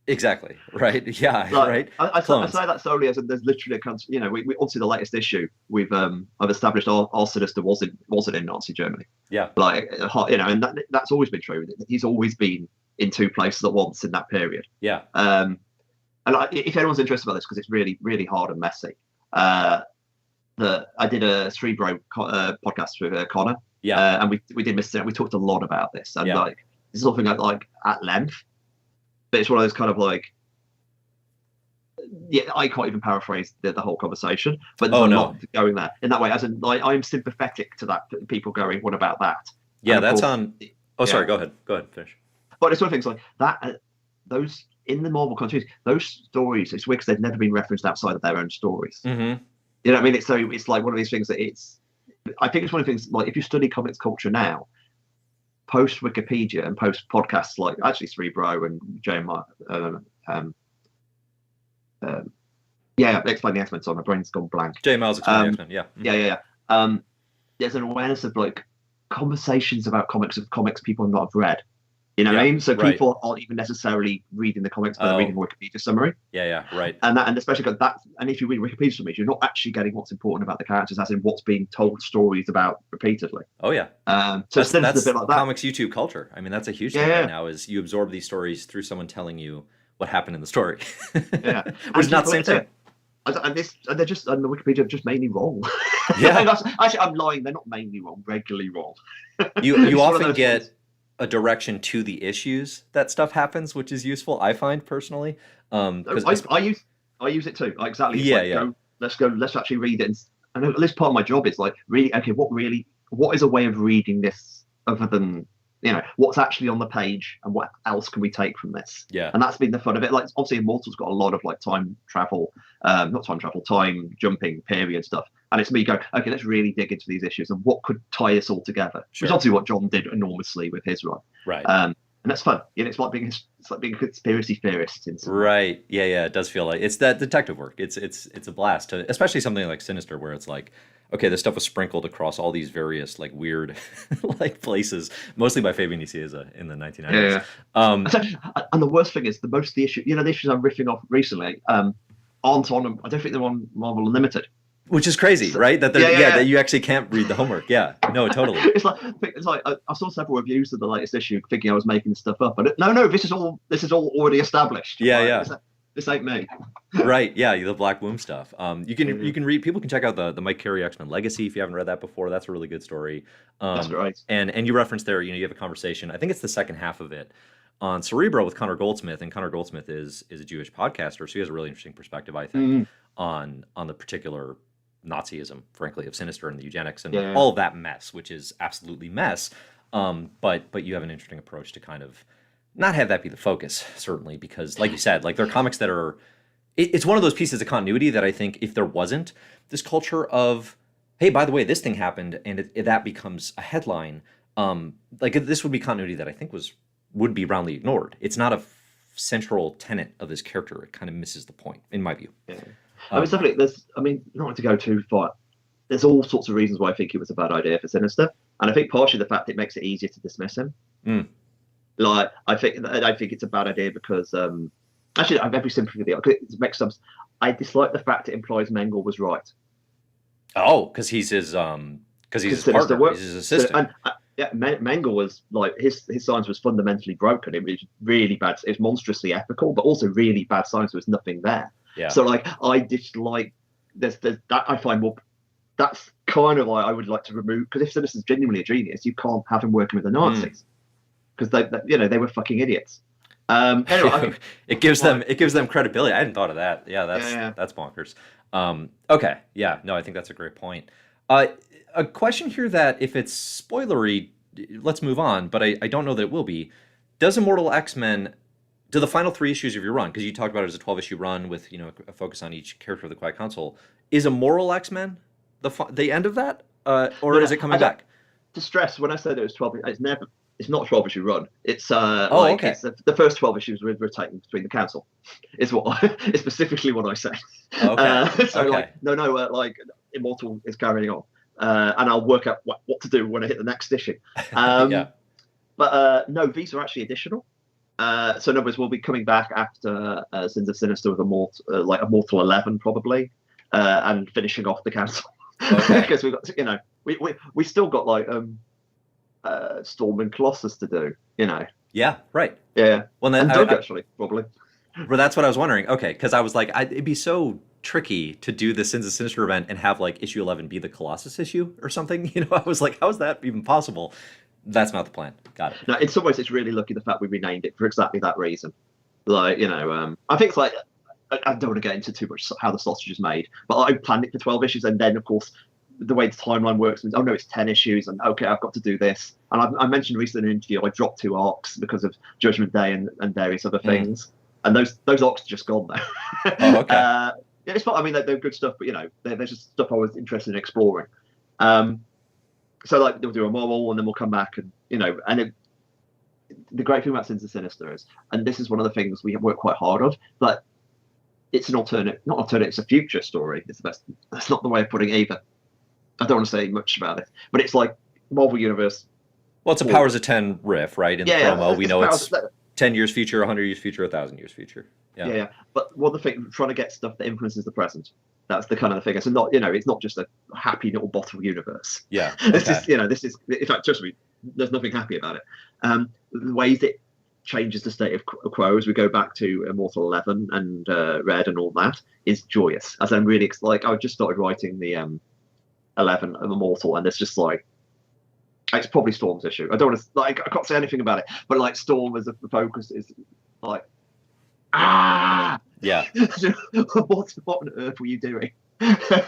Exactly. Right. Yeah. Like, Right. I Clones. say that solely as in there's literally you know, we obviously the latest issue we've I've established our Sinister wasn't in Nazi Germany, Yeah. like you know, and that's always been true. He's always been in two places at once in that period. Yeah. And if anyone's interested about this, because it's really really hard and messy, I did a Cerebro podcast with Connor, Yeah. and we did we talked a lot about this, and Yeah. like this is something like at length, but it's one of those kind of like, yeah, I can't even paraphrase the whole conversation, but there's a lot going there in that way. As in, like, I'm sympathetic to that. People going, "What about that?" Yeah, and that's course, on. Oh, sorry. Go ahead. Go ahead. Finish. But it's one of things like that. Those in the Marvel continuity, those stories, it's weird because they've never been referenced outside of their own stories. Mm-hmm. You know what I mean? It's like one of these things that I think it's one of the things, like, if you study comics culture now, post Wikipedia and post podcasts like actually Cerebro and Jeremiah, yeah, Explain the X-Men. Sorry, my brain's gone blank. J. Miles Explain the X-Men. Yeah. Mm-hmm. Yeah. There's an awareness of like conversations about comics people not have read. You know what I mean? So people aren't even necessarily reading the comics, but they're reading the Wikipedia summary. Yeah, right. And especially got that. And if you read Wikipedia summaries, you're not actually getting what's important about the characters, as in what's being told stories about repeatedly. Oh yeah. So that's a bit like that. Comics YouTube culture. I mean, that's a huge thing right now. Is you absorb these stories through someone telling you what happened in the story. Yeah, which is not the same thing. And they're just, and the Wikipedia just mainly wrong. Yeah. Actually, I'm lying. They're not mainly wrong. Regularly wrong. You often get a direction to the issues that stuff happens, which is useful, I find personally. I use it too. Exactly. It's let's actually read it. And at least part of my job is like, really, okay, what is a way of reading this other than, you know, what's actually on the page, and what else can we take from this? Yeah. And that's been the fun of it. Like, obviously Immortal's got a lot of like time jumping period stuff. And it's me going, okay, let's really dig into these issues and what could tie us all together. Sure. Which is obviously what John did enormously with his run. Right. And that's fun. You know, it's like being a conspiracy theorist in some way. Right. Yeah. It does feel like it's that detective work. It's a blast, especially something like Sinister, where it's like, okay, this stuff was sprinkled across all these various like weird like places, mostly by Fabian Nicieza in the 1990s. Yeah. And the worst thing is the issues I'm riffing off recently aren't on. I don't think they're on Marvel Unlimited. Which is crazy, right? That that you actually can't read the homework. Yeah, no, totally. It's like I saw several reviews of the latest issue, thinking I was making stuff up, but no, this is all already established. Yeah. This ain't me. Right. Yeah, the Black Womb stuff. You can read. People can check out the Mike Carey X-Men Legacy if you haven't read that before. That's a really good story. That's right. And you referenced there. You have a conversation. I think it's the second half of it on Cerebro with Connor Goldsmith, and Connor Goldsmith is a Jewish podcaster, so he has a really interesting perspective, I think, on the particular Nazism, frankly, of Sinister and the eugenics and all of that mess, which is absolutely mess. But you have an interesting approach to kind of not have that be the focus, certainly, because like you said, like there are comics that are, it's one of those pieces of continuity that I think if there wasn't this culture of, hey, by the way, this thing happened, and that becomes a headline, like this would be continuity that I think would be roundly ignored. It's not a central tenet of this character. It kind of misses the point, in my view. Yeah. Not to go too far, there's all sorts of reasons why I think it was a bad idea for Sinister, and I think partially the fact it makes it easier to dismiss him. Like, I think it's a bad idea because actually I have every sympathy with it. It makes some. I dislike the fact it implies Mengele was right. Oh, because he's his partner, he's his assistant. Mengele was like his science was fundamentally broken. It was really bad. It was monstrously ethical, but also really bad science. There was nothing there. Yeah. So like I dislike there's that I find more. That's kind of like I would like to remove, because if Sinister's genuinely a genius, you can't have him working with the Nazis because they were fucking idiots. Anyway, it gives them credibility. I hadn't thought of that. Yeah, that's bonkers. Okay, yeah, no, I think that's a great point. A question here that if it's spoilery, let's move on. But I don't know that it will be. Does Immortal X-Men? Do the final 3 issues of your run, because you talked about it as a 12-issue run with a focus on each character of the Quiet Council, is Immortal X-Men the end of that, or is it coming back? To stress, when I said it was 12, it's not a 12-issue run. It's okay. It's the first 12 issues were rotating between the council. It's specifically what I said. Okay. Like Immortal is carrying on, and I'll work out what to do when I hit the next issue. Yeah. But no, these are actually additional. So in other words, we'll be coming back after Sinister with Immortal 11 probably, and finishing off the council. Okay. Because we've got, we still got like Storm and Colossus to do, Yeah, right. Yeah. Well, then And Doug actually probably. well, that's what I was wondering. Okay, because I was like, it'd be so tricky to do the Sins of Sinister event and have like issue 11 be the Colossus issue or something. I was like, how is that even possible? That's not the plan. Got it. No, in some ways, it's really lucky the fact we renamed it for exactly that reason. Like, I think it's like, I don't want to get into too much how the sausage is made, but I planned it for 12 issues, and then, of course, the way the timeline works means, oh no, it's 10 issues, and okay, I've got to do this. And I mentioned recently in an interview, I dropped 2 arcs because of Judgment Day and various other things, and those arcs are just gone now. Oh, okay. Yeah, it's not. I mean, they're good stuff, but they're just stuff I was interested in exploring. So like they'll do a Marvel, and then we'll come back, and the great thing about Sins of Sinister is, and this is one of the things we have worked quite hard on, but it's an alternate, not alternate, it's a future story. It's the best. That's not the way of putting it either. I don't want to say much about it, but it's like Marvel Universe. Well, it's a Powers of 10 riff, right? In the promo, we know it's 10 years future, 100 years future, 1,000 years future. Yeah. But one of the things, trying to get stuff that influences the present. That's the kind of the thing. So not, it's not just a happy little bottle universe. Yeah. It's just, this is, in fact, trust me, there's nothing happy about it. The ways it changes the state of quo as we go back to Immortal 11 and Red and all that is joyous. As I'm really, like, I just started writing the 11 of Immortal, and it's just like, it's probably Storm's issue. I don't want to, like, I can't say anything about it, but like Storm as the focus is like, yeah. what on earth were you doing?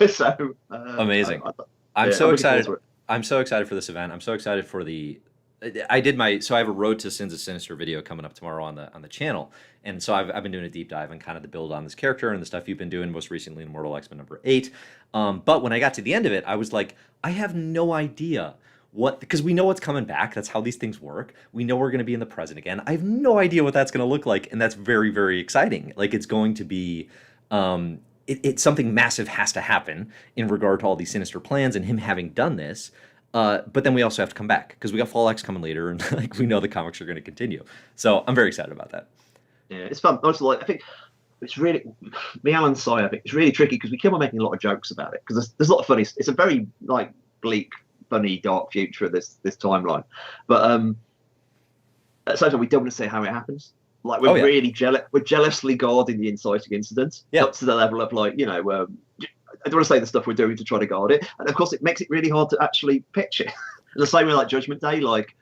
So amazing. I'm so excited. I'm so excited for this event. I'm so excited for so I have a Road to Sins of Sinister video coming up tomorrow on the channel, and so I've been doing a deep dive and kind of the build on this character and the stuff you've been doing most recently in Immortal X-Men number 8. But when I got to the end of it, I was like, I have no idea because we know what's coming back. That's how these things work. We know we're going to be in the present again. I have no idea what that's going to look like, and that's very, very exciting. Like, it's going to be it's something massive has to happen in regard to all these Sinister plans and him having done this. But then we also have to come back because we got Fall X coming later, and like we know the comics are going to continue. So I'm very excited about that. Yeah, it's fun. Also, like, I think it's really me, Alan Sai. I think it's really tricky because we keep on making a lot of jokes about it because there's a lot of funny. It's a very like bleak, funny, dark future of this timeline, but at the same time we don't want to say how it happens. Like, we're really jealous. We're jealously guarding the inciting incident up to the level of like, I don't want to say the stuff we're doing to try to guard it, and of course it makes it really hard to actually pitch it. The same way like Judgment Day, like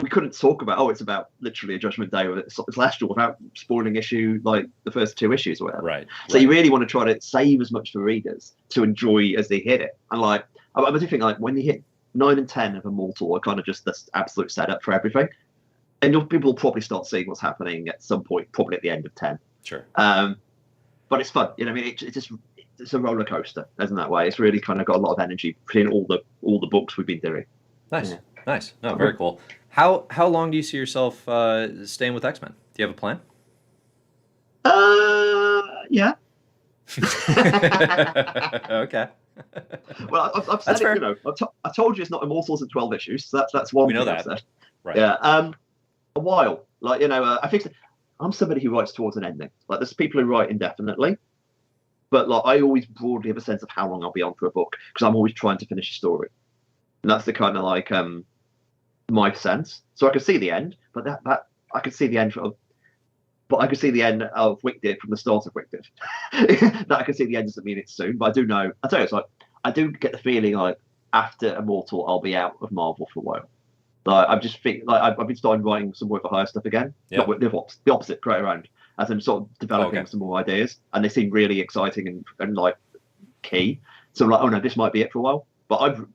we couldn't talk about it's about literally a Judgment Day with it's Celestial without spoiling issue like the first 2 issues or whatever. Right. So you really want to try to save as much for readers to enjoy as they hit it. And like I do think like when you hit 9 and 10 of Immortal are kind of just this absolute setup for everything. And people will probably start seeing what's happening at some point, probably at the end of 10. Sure. But it's fun. I mean, it's a roller coaster, isn't that way? It's really kind of got a lot of energy in all the books we've been doing. Nice. Yeah. Nice. No, very cool. How long do you see yourself staying with X-Men? Do you have a plan? Yeah. Okay. Well, I've said it. I told you it's not Immortals at 12 issues. So that's one. We know thing that. I've said. Right. Yeah. A while. Like, I think I'm somebody who writes towards an ending. Like, there's people who write indefinitely, but like I always broadly have a sense of how long I'll be on for a book because I'm always trying to finish a story, and that's the kind of like my sense. So I can see the end, but that I could see the end but I could see the end of Wicked from the start of Wicked. That I can see the end doesn't mean it's soon, but I do know. I tell you, it's like I do get the feeling like after Immortal, I'll be out of Marvel for a while. Like I just think like I've been starting writing some work for hire stuff again. Yeah. Not the opposite, right around. As I'm sort of developing some more ideas, and they seem really exciting and like key. So I'm like, oh no, this might be it for a while. But I've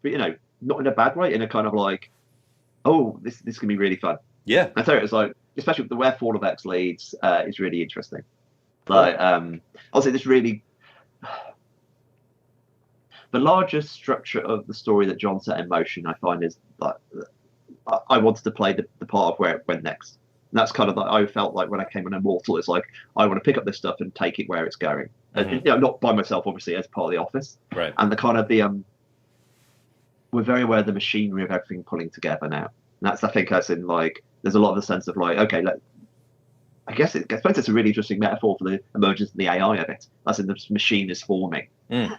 not in a bad way, in a kind of like, oh, this can be really fun. Yeah. I tell you, it's like, especially with the where Fall of X leads, is really interesting. Like, obviously, this really the larger structure of the story that John set in motion, I find is like I wanted to play the part of where it went next. And that's kind of like I felt like when I came on Immortal, it's like I want to pick up this stuff and take it where it's going. And, not by myself, obviously, as part of the office. Right. And the kind of we're very aware of the machinery of everything pulling together now. And that's, I think, as in like there's a lot of the sense of like, okay, I guess I suppose it's a really interesting metaphor for the emergence of the AI of it. As in, the machine is forming, and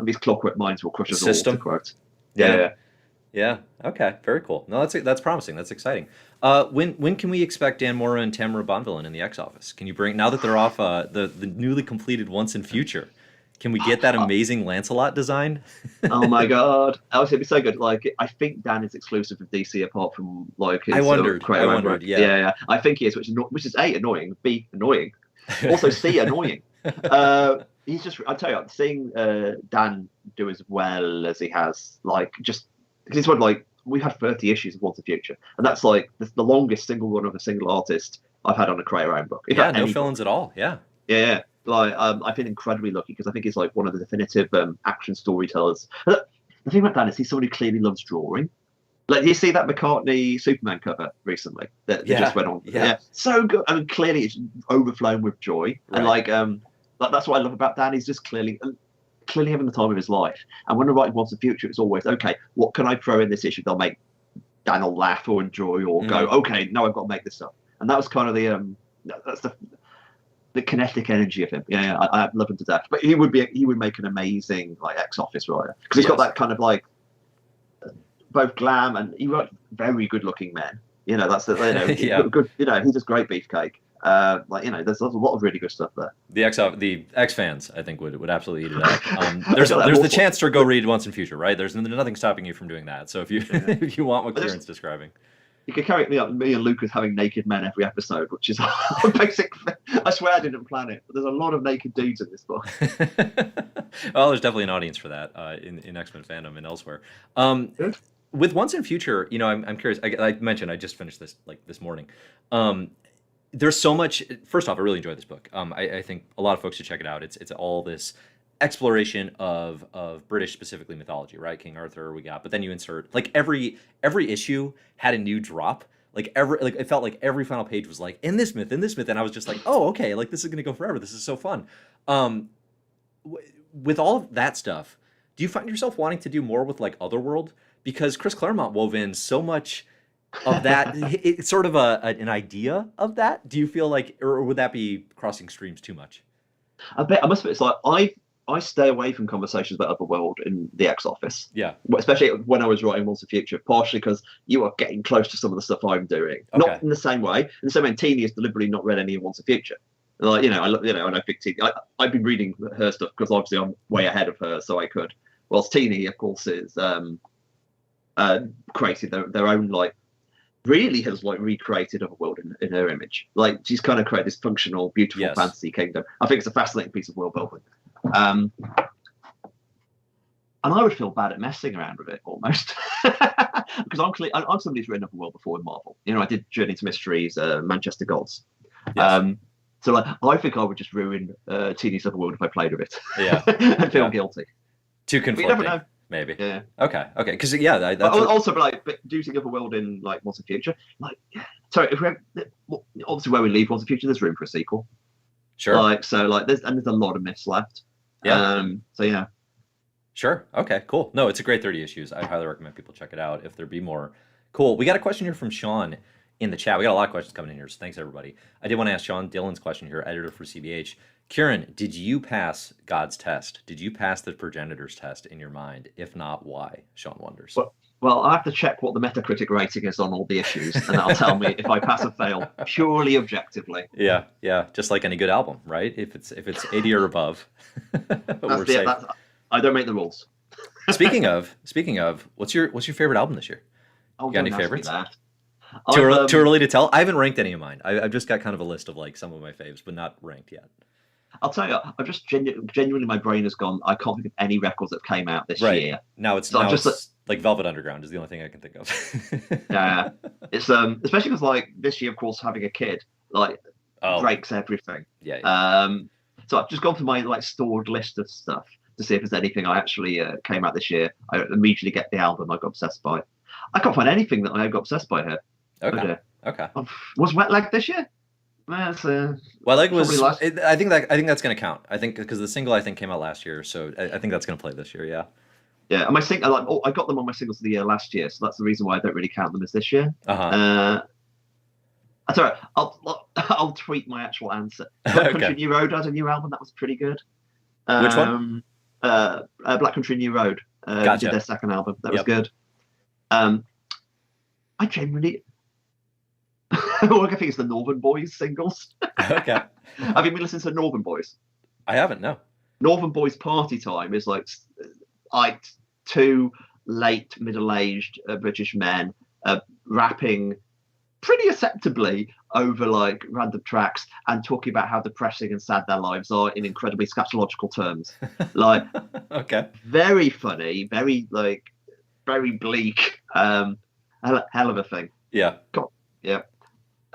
these clockwork minds will crush us all. To quote. Yeah. Yeah. Okay. Very cool. No, that's promising. That's exciting. When can we expect Dan Mora and Tamara Bonvillain in the X Office? Can you bring, now that they're off the newly completed Once and Future? Can we get that amazing Lancelot design? Oh my god! Obviously, it'd be so good. Like, I think Dan is exclusive with DC, apart from like his. I wondered. Yeah. I think he is, which is A, annoying, B, annoying, also C, annoying. He's just. I tell you, seeing Dan do as well as he has, like, just because it's what, like, we had 30 issues of Once and Future, and that's like the longest single run of a single artist I've had on a Krakoa book. Yeah, no fill-ins at all. Yeah. Yeah. Like, I've been incredibly lucky because I think he's like one of the definitive action storytellers. The thing about Dan is he's somebody who clearly loves drawing. Like, you see that McCartney Superman cover recently that just went on? Yeah, so good. I mean, clearly it's overflowing with joy, and like that's what I love about Dan. He's just clearly having the time of his life. And when I'm writing Once and Future, it's always okay. What can I throw in this issue that'll make Daniel laugh or enjoy or go? Okay, now I've got to make this up. And that was kind of the kinetic energy of him. Yeah, I love him to death. But he would make an amazing like X-Office writer because he's got that kind of like both glam and he wrote very good-looking men. You know, that's the good. You know, he's just great beefcake. Like, you know, there's a lot of really good stuff there. The X fans, I think, would absolutely eat it up. There's the chance to go read Once and Future, right? There's nothing stopping you from doing that. So if you want what Kieron's describing. You could carry me and Lucas having naked men every episode, which is basic. I swear I didn't plan it, but there's a lot of naked dudes in this book. Well, there's definitely an audience for that in X-Men fandom and elsewhere. With Once and Future, you know, I'm curious. I mentioned I just finished this this morning. There's so much. First off, I really enjoyed this book. I think a lot of folks should check it out. It's all this exploration of British, specifically mythology, right? King Arthur we got, but then you insert like every issue had a new drop. Like it felt like every final page was like in this myth, and I was just like, oh, okay, like this is gonna go forever. This is so fun. With all of that stuff, do you find yourself wanting to do more with like Otherworld? Because Chris Claremont wove in so much of that. It's sort of an idea of that. Do you feel like, or would that be crossing streams too much? I bet I must admit, it's like I stay away from conversations about Otherworld in the X Office. Yeah. Especially when I was writing Once and Future, partially because you are getting close to some of the stuff I'm doing. Okay. Not in the same way. In the same way, Teenie has deliberately not read any of Once and Future. Like, you know, and I think Teenie. I've been reading her stuff because obviously I'm way ahead of her, so I could. Whilst Teenie, of course, is created their own, like, really has like recreated Otherworld in her image. Like, she's kind of created this functional, beautiful fantasy kingdom. I think it's a fascinating piece of world building. And I would feel bad at messing around with it almost because I'm somebody who's written Otherworld before in Marvel. You know, I did Journey to Mysteries, Manchester Gods. Yes. So like, I think I would just ruin Teeny's Otherworld if I played with it. Yeah, and feel guilty. Too conflicting. You never know. Maybe. Yeah. Okay. Because that's also like do something Otherworld in like Once and Future. Like, sorry, if obviously where we leave Once and Future, there's room for a sequel. Sure. Like, so like there's a lot of myths left. Yeah. So yeah. Sure. Okay. Cool. No, it's a great 30 issues. I highly recommend people check it out if there be more. Cool. We got a question here from Sean in the chat. We got a lot of questions coming in here, so thanks everybody. I did want to ask Sean Dillon's question here, editor for CBH. Kieron, did you pass God's test? Did you pass the progenitor's test in your mind? If not, why? Sean wonders. Well, I have to check what the Metacritic rating is on all the issues, and that'll tell me if I pass or fail purely objectively. Yeah, just like any good album, right? If it's 80 or above, I don't make the rules. Speaking of, what's your favorite album this year? You got any favorites? Too early to tell. I haven't ranked any of mine. I've just got kind of a list of like some of my faves, but not ranked yet. I'll tell you, I've just genuinely my brain has gone. I can't think of any records that came out this year. Now it's like Velvet Underground is the only thing I can think of. Yeah, it's especially because like this year, of course, having a kid like breaks everything. Yeah. So I've just gone through my like stored list of stuff to see if there's anything I actually came out this year. I immediately get the album I got obsessed by. I can't find anything that I got obsessed by here. Okay. Was Wet Leg this year? Wet Leg was. I think that's going to count. I think because the single came out last year, so I think that's going to play this year. Yeah. Yeah, and I got them on my singles of the year last year, so that's the reason why I don't really count them as this year. Uh-huh. That's all right. I'll tweet my actual answer. Black Country New Road had a new album that was pretty good. Which one? Black Country New Road. Gotcha. Did their second album. That was good. I generally, all I can think is the Northern Boys singles. Okay. Have you been listening to Northern Boys? I haven't. No. Northern Boys Party Time is like two late middle-aged British men rapping pretty acceptably over like random tracks and talking about how depressing and sad their lives are in incredibly scatological terms. Like, okay, very funny, very bleak, hell of a thing. Yeah. God, yeah.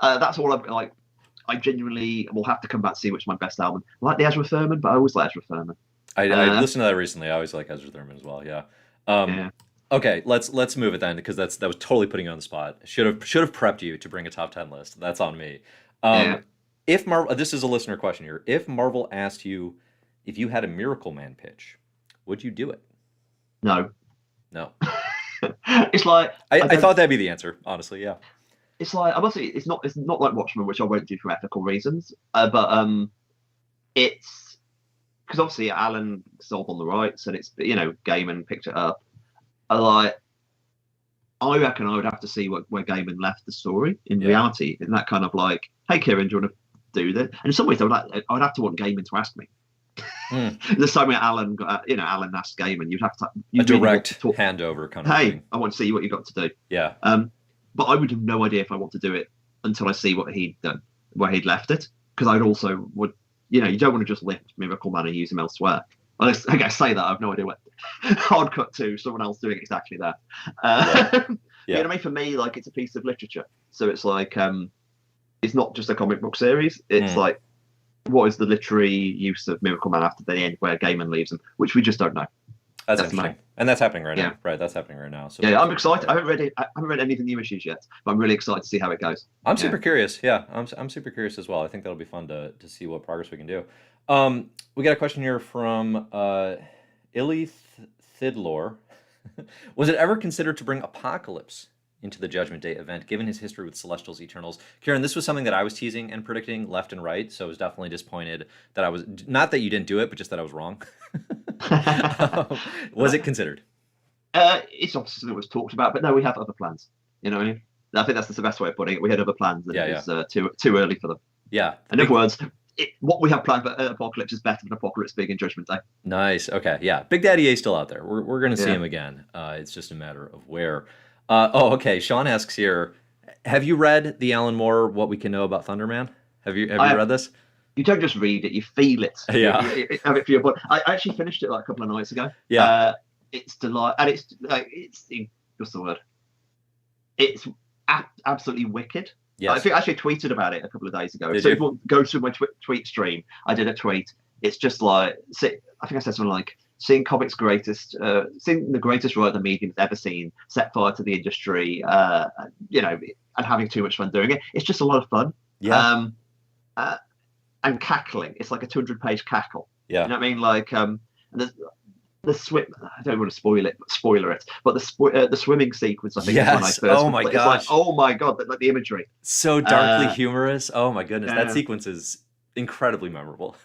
That's all I've like. I genuinely will have to come back to see which is my best album. I like the Ezra Thurman, but I always like Ezra Thurman. I listened to that recently. I always like Ezra Thurman as well. Yeah. Yeah. Okay, let's move it then, because that was totally putting you on the spot. Should have prepped you to bring a top 10 list. That's on me. If Marvel, this is a listener question here. If Marvel asked you if you had a Miracle Man pitch, would you do it? No. It's like I thought that'd be the answer. Honestly, yeah. It's like, I must say, it's not like Watchmen, which I won't do for ethical reasons. But it's because obviously Alan sold on the rights, and it's Gaiman picked it up. I reckon I would have to see where Gaiman left the story in reality. In that kind of like, hey Kieron, do you want to do this? And in some ways, I would have to want Gaiman to ask me. The same way Alan got, Alan asked Gaiman, you'd have to a direct handover kind of thing. I want to see what you got to do. Yeah. But I would have no idea if I want to do it until I see what he'd done, where he'd left it. Because I'd also would, you don't want to just lift Miracle Man and use him elsewhere. I say that, I have no idea what hard cut to someone else doing exactly that. You know what I mean? For me, like, it's a piece of literature. So it's like, it's not just a comic book series. It's like, what is the literary use of Miracle Man after the end where Gaiman leaves him, which we just don't know. That's interesting. And that's happening right now. Right, that's happening right now. So I'm excited. I haven't read any of the new issues yet, but I'm really excited to see how it goes. I'm super curious. Yeah, I'm super curious as well. I think that'll be fun to see what progress we can do. We got a question here from Illy Thidlor. Was it ever considered to bring Apocalypse into the Judgment Day event, given his history with Celestials, Eternals? Kieron, this was something that I was teasing and predicting left and right, so I was definitely disappointed that I was, not that you didn't do it, but just that I was wrong. Was it considered? It's obviously something that was talked about, but no, we have other plans. You know what I mean? I think that's the best way of putting it. We had other plans, and it was too early for them. Yeah. In other words, what we have planned for Apocalypse is better than Apocalypse being in Judgment Day. Nice. Okay. Yeah. Big Daddy A still out there. We're going to see him again. It's just a matter of where. Okay. Sean asks here, have you read the Alan Moore What We Can Know About Thunderman? Have you read this? You don't just read it; you feel it. Yeah. You have it for your body. I actually finished it like a couple of nights ago. Yeah. It's delight, and it's what's the word? It's absolutely wicked. Yes. I think I actually tweeted about it a couple of days ago. So if you go through my tweet stream, I did a tweet. It's just like, I think I said something like, seeing the greatest writer the medium's ever seen set fire to the industry, and having too much fun doing it. It's just a lot of fun. Yeah. And cackling. It's like a 200-page cackle. Yeah. You know what I mean? Like, and the swim. I don't want to spoiler it, but the swimming sequence. I think is when I first. Oh my gosh! Like, oh my god! Like the imagery. So darkly humorous. Oh my goodness, that sequence is incredibly memorable.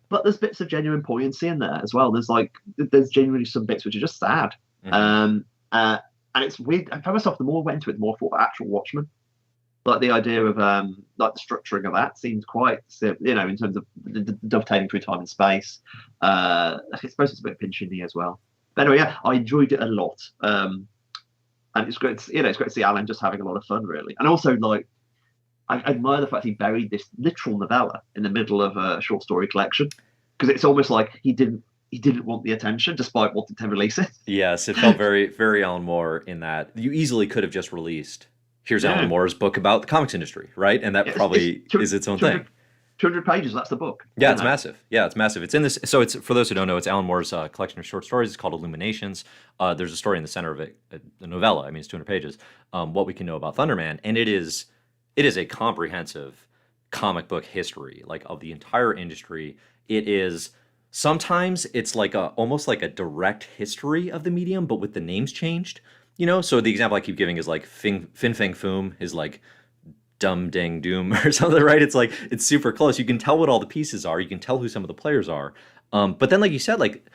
But there's bits of genuine poignancy in there as well. There's genuinely some bits which are just sad. And it's weird. I found myself, the more I went into it, the more I thought about actual Watchmen. Like the idea of like the structuring of that seems quite, in terms of the dovetailing through time and space. I suppose it's a bit of Pynchon-y as well. But anyway, yeah, I enjoyed it a lot. And it's great. It's great to see Alan just having a lot of fun, really. And also, like, I admire the fact he buried this literal novella in the middle of a short story collection, because it's almost like he didn't want the attention despite wanting to release it. Yes, it felt very, very Alan Moore in that you easily could have just released, here's Alan Moore's book about the comics industry, right? And that probably is its own thing. 200 pages, that's the book. Yeah, it's massive. Yeah, it's massive. It's in this. So it's, for those who don't know, it's Alan Moore's collection of short stories. It's called Illuminations. There's a story in the center of it, a novella. I mean, it's 200 pages. What We Can Know About Thunderman, and it is a comprehensive comic book history, like, of the entire industry. It is, sometimes it's like almost like a direct history of the medium, but with the names changed. So the example I keep giving is like Fin Fang Foom is like Dum Dang Doom or something, right? It's like it's super close. You can tell what all the pieces are. You can tell who some of the players are. But then, like you said, like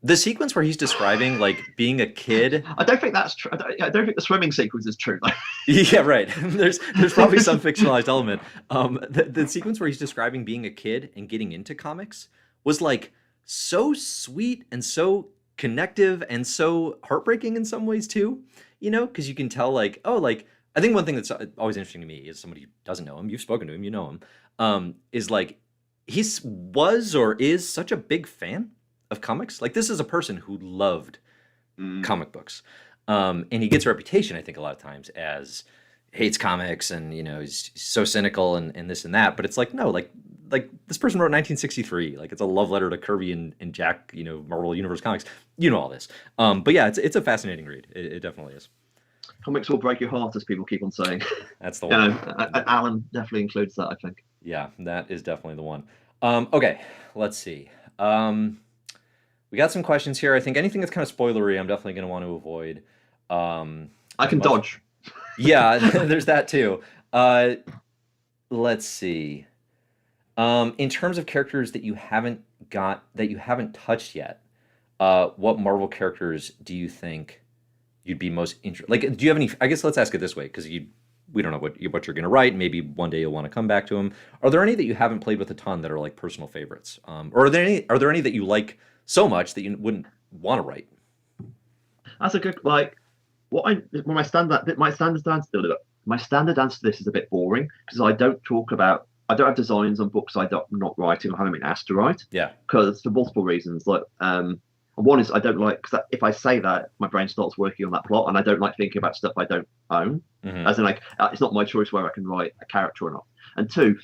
the sequence where he's describing like being a kid. I don't think that's true. I don't think the swimming sequence is true. Yeah, right. There's probably some fictionalized element. The sequence where he's describing being a kid and getting into comics was like so sweet and so connective and so heartbreaking in some ways too. You know, because you can tell like, oh, like I think one thing that's always interesting to me is somebody who doesn't know him. You've spoken to him, you know him. Is like he was or is such a big fan of comics. Like this is a person who loved comic books. And he gets a reputation, I think, a lot of times as hates comics and, you know, he's so cynical and this and that. But it's like, no, like this person wrote 1963. Like it's a love letter to Kirby and Jack, you know, Marvel Universe Comics. You know all this. But yeah, it's a fascinating read. It definitely is. Comics will break your heart, as people keep on saying. That's the one. Alan definitely includes that, I think. Yeah, that is definitely the one. Okay, let's see. We got some questions here. I think anything that's kind of spoilery, I'm definitely going to want to avoid. I can dodge. Yeah, there's that too. Let's see. In terms of characters that you haven't touched yet, what Marvel characters do you think you'd be most interested? Like, do you have any? I guess let's ask it this way, because we don't know what you're going to write. Maybe one day you'll want to come back to them. Are there any that you haven't played with a ton that are like personal favorites? Or are there any that you like so much that you wouldn't want to write? That's a good my standard answer to this is a bit boring because I don't have designs on books I'm not writing or haven't been asked to write. Yeah. Because for multiple reasons, like one is I don't like, because if I say that, my brain starts working on that plot, and I don't like thinking about stuff I don't own. Mm-hmm. As in, like, it's not my choice where I can write a character or not. And two,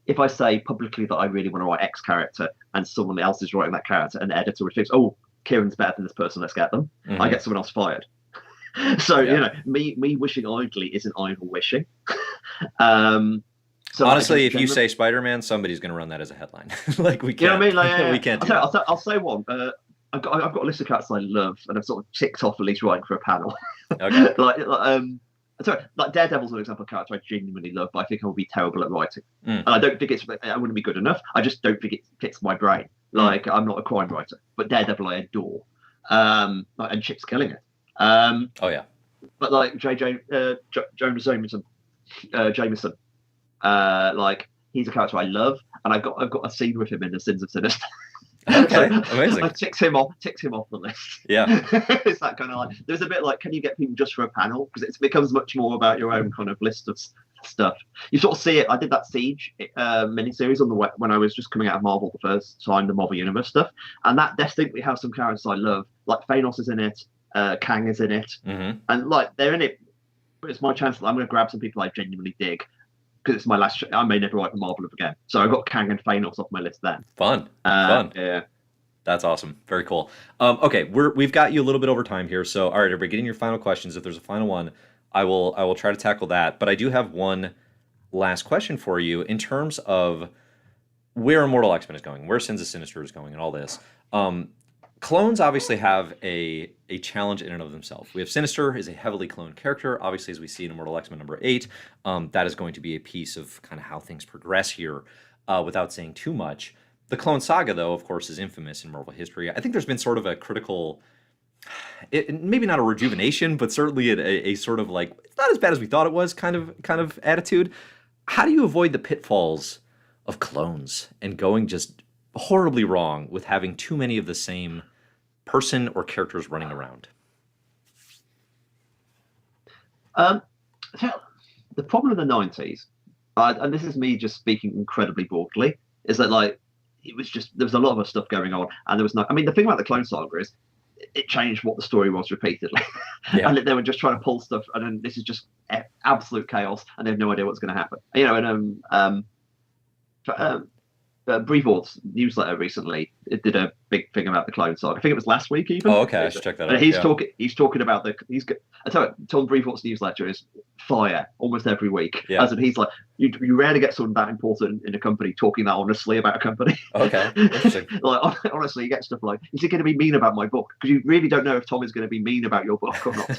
if I say publicly that I really want to write X character and someone else is writing that character, and the editor would thinks, oh, Kieron's better than this person, let's get them. Mm-hmm. I get someone else fired. So, yeah. You know, me wishing idly isn't idle wishing. So honestly, if you say Spider-Man, somebody's going to run that as a headline. Like we can't. You know what I mean? Like, yeah. We can't. I'll say one. I've got a list of characters I love, and I've sort of ticked off at least writing for a panel. Okay. like Daredevil's an example of character I genuinely love, but I think I would be terrible at writing. And I don't think I wouldn't be good enough. I just don't think it fits my brain. Like I'm not a crime writer, but Daredevil I adore. And Chip's killing it. Oh yeah. But like Jonas Jameson, like he's a character I love, and I've got a scene with him in The Sins of Sinister. Okay, amazing. I ticked him off the list. Yeah. It's that kind of like, there's a bit like, can you get people just for a panel? Because it becomes much more about your own kind of list of stuff. You sort of see it. I did that Siege miniseries when I was just coming out of Marvel the first time, the Marvel Universe stuff. And that distinctly has some characters I love. Like Thanos is in it, Kang is in it. Mm-hmm. And like, they're in it. It's my chance that I'm going to grab some people I genuinely dig. Because it's my last, I may never write for Marvel again. So I got Kang and Thanos off my list then. Fun. Yeah. That's awesome. Very cool. Okay, we've got you a little bit over time here. So, all right, everybody, getting your final questions. If there's a final one, I will try to tackle that. But I do have one last question for you in terms of where Immortal X-Men is going, where Sins of Sinister is going, and all this. Clones obviously have a challenge in and of themselves. We have Sinister is a heavily cloned character. Obviously, as we see in Immortal X-Men number 8, that is going to be a piece of kind of how things progress here without saying too much. The Clone Saga, though, of course, is infamous in Marvel history. I think there's been sort of a critical, maybe not a rejuvenation, but certainly a sort of like, it's not as bad as we thought it was kind of attitude. How do you avoid the pitfalls of clones and going just horribly wrong with having too many of the same person or characters running around? The problem in the 90s, and this is me just speaking incredibly broadly, is that like there was a lot of stuff going on, and there was no. I mean, the thing about the Clone Saga is it changed what the story was repeatedly, and they were just trying to pull stuff, and then this is just absolute chaos, and they have no idea what's going to happen. You know, and Brevoort's newsletter recently, it did a big thing about the Clone Saga. I think it was last week even. Oh, okay, I should check that out. And he's talking about I tell you, Tom Brevoort's newsletter is fire almost every week. Yeah. As in, he's like, you rarely get someone that important in a company talking that honestly about a company. Okay, interesting. Like honestly, you get stuff like, is he going to be mean about my book? Because you really don't know if Tom is going to be mean about your book or not.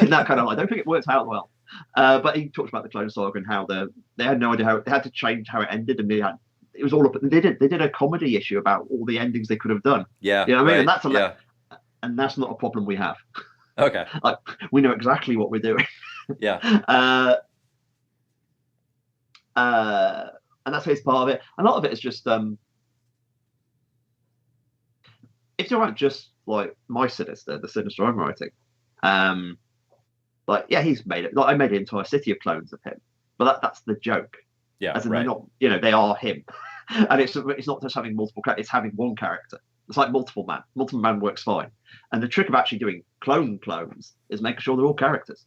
In that kind of, I don't think it works out well. But he talks about the Clone Saga and how they had no idea how they had to change how it ended, and it was all up. They did a comedy issue about all the endings they could have done. Yeah, you know what I mean, right. And that's not a problem we have. Okay. Like, we know exactly what we're doing. Yeah. And that's his part of it. A lot of it is just if you're right, just like my Sinister, the Sinister I'm writing, like, yeah, he's made it. Like, I made an entire city of clones of him, but that's the joke. Yeah, as in right. they're not, they are him, and it's not just having multiple characters; it's having one character. It's like multiple man. Multiple man works fine, and the trick of actually doing clones is making sure they're all characters.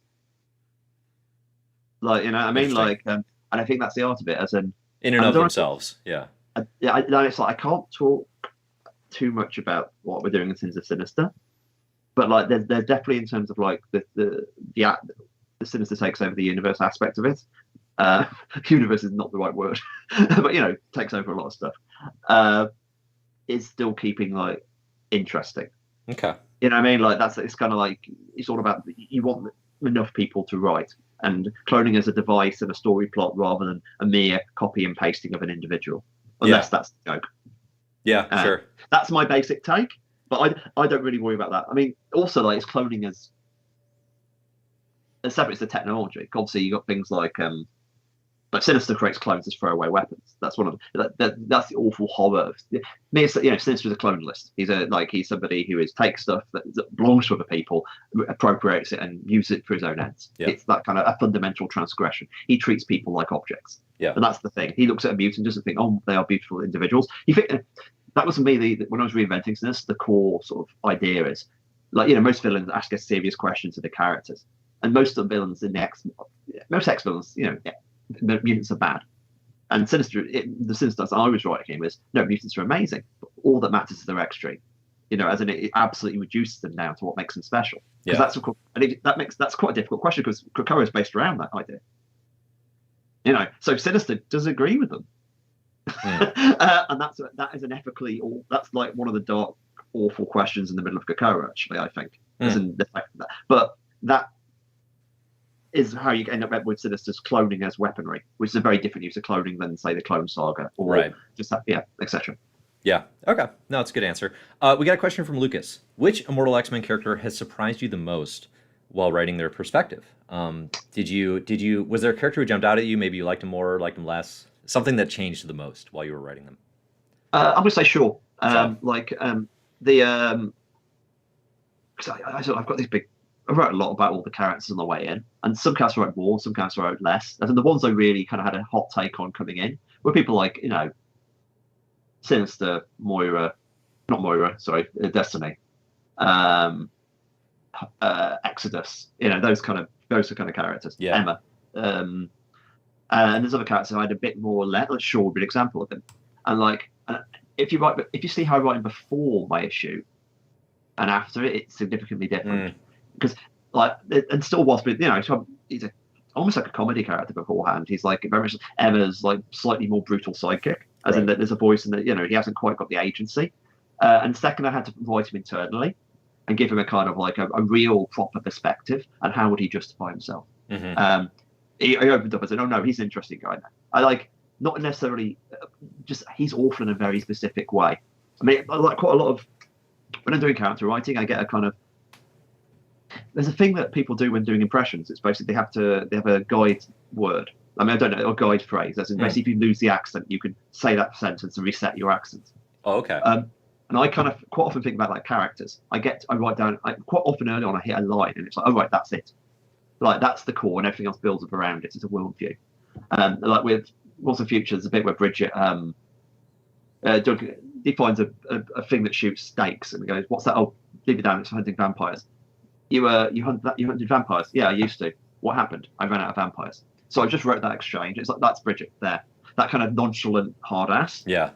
Like, you know what I mean? Like, and I think that's the art of it, as in and of themselves. Yeah. It's like I can't talk too much about what we're doing in terms of Sinister, but like there's definitely, in terms of like the Sinister takes over the universe aspect of it. Universe is not the right word, but takes over a lot of stuff. Is still keeping like interesting. Okay. You know what I mean? Like it's kind of like, it's all about, you want enough people to write, and cloning as a device and a story plot rather than a mere copy and pasting of an individual. Unless that's the joke. Yeah, sure. That's my basic take, but I don't really worry about that. I mean, also, like, it's cloning as separate as the technology. Obviously, you got things like Sinister creates clones as throwaway weapons. That's one of that's the awful horror of Sinister is a clone list. He's somebody who takes stuff that belongs to other people, appropriates it, and uses it for his own ends. Yeah. It's that kind of a fundamental transgression. He treats people like objects. Yeah. And that's the thing. He looks at a mutant, doesn't think, oh, they are beautiful individuals. You think that was, for me, when I was reinventing Sinister, the core sort of idea is, like, most villains ask a serious question to the characters, and most of the villains in most X villains, the mutants are bad. And Sinister, the Sinister I was writing was, no, mutants are amazing, but all that matters is their extreme. As in, it absolutely reduces them down to what makes them special. Because that's, of course, that's quite a difficult question, because Krakoa is based around that idea. So Sinister does agree with them. And that is an ethically, that's like one of the dark, awful questions in the middle of Krakoa, actually, I think. As in the fact that, but that is how you end up with Sinister's cloning as weaponry, which is a very different use of cloning than, say, the Clone Saga, or just that, etc. Yeah. Okay. No, it's a good answer. We got a question from Lucas. Which Immortal X-Men character has surprised you the most while writing their perspective? Was there a character who jumped out at you? Maybe you liked him more, liked him less? Something that changed the most while you were writing them? I'm going to say sure. I've got these big. I wrote a lot about all the characters on the way in, and some characters I wrote more, some characters I wrote less. And the ones I really kind of had a hot take on coming in were people like, Sinister, Destiny, Exodus, those kind of characters. Yeah. Emma, and there's other characters I had a bit more less. Like Shaw would be an example of them. And if you see how I write him before my issue and after it, it's significantly different. Because and still was, but he's almost like a comedy character beforehand. He's like very much Emma's like slightly more brutal sidekick, as in that there's a voice and that he hasn't quite got the agency. And second, I had to write him internally and give him a kind of like a real proper perspective and how would he justify himself. He opened up and said, "Oh no, he's an interesting guy now." I like not necessarily just he's awful in a very specific way. I mean, I like quite a lot of when I'm doing character writing, I get a kind of there's a thing that people do when doing impressions. It's basically they have a guide word. I mean, I don't know, or guide phrase. As in, basically, if you lose the accent, you can say that sentence and reset your accent. Oh, okay. And I kind of quite often think about like characters. I write down quite often early on. I hit a line and it's like, oh right, that's it. Like that's the core, and everything else builds up around it. It's a worldview. Like with What's the Future, there's a bit where Bridget defines a thing that shoots snakes and goes, "What's that? Oh, leave it down. It's hunting vampires." You hunted vampires? Yeah, I used to. What happened? I ran out of vampires. So I just wrote that exchange. It's like, that's Bridget there. That kind of nonchalant hard ass. Yeah.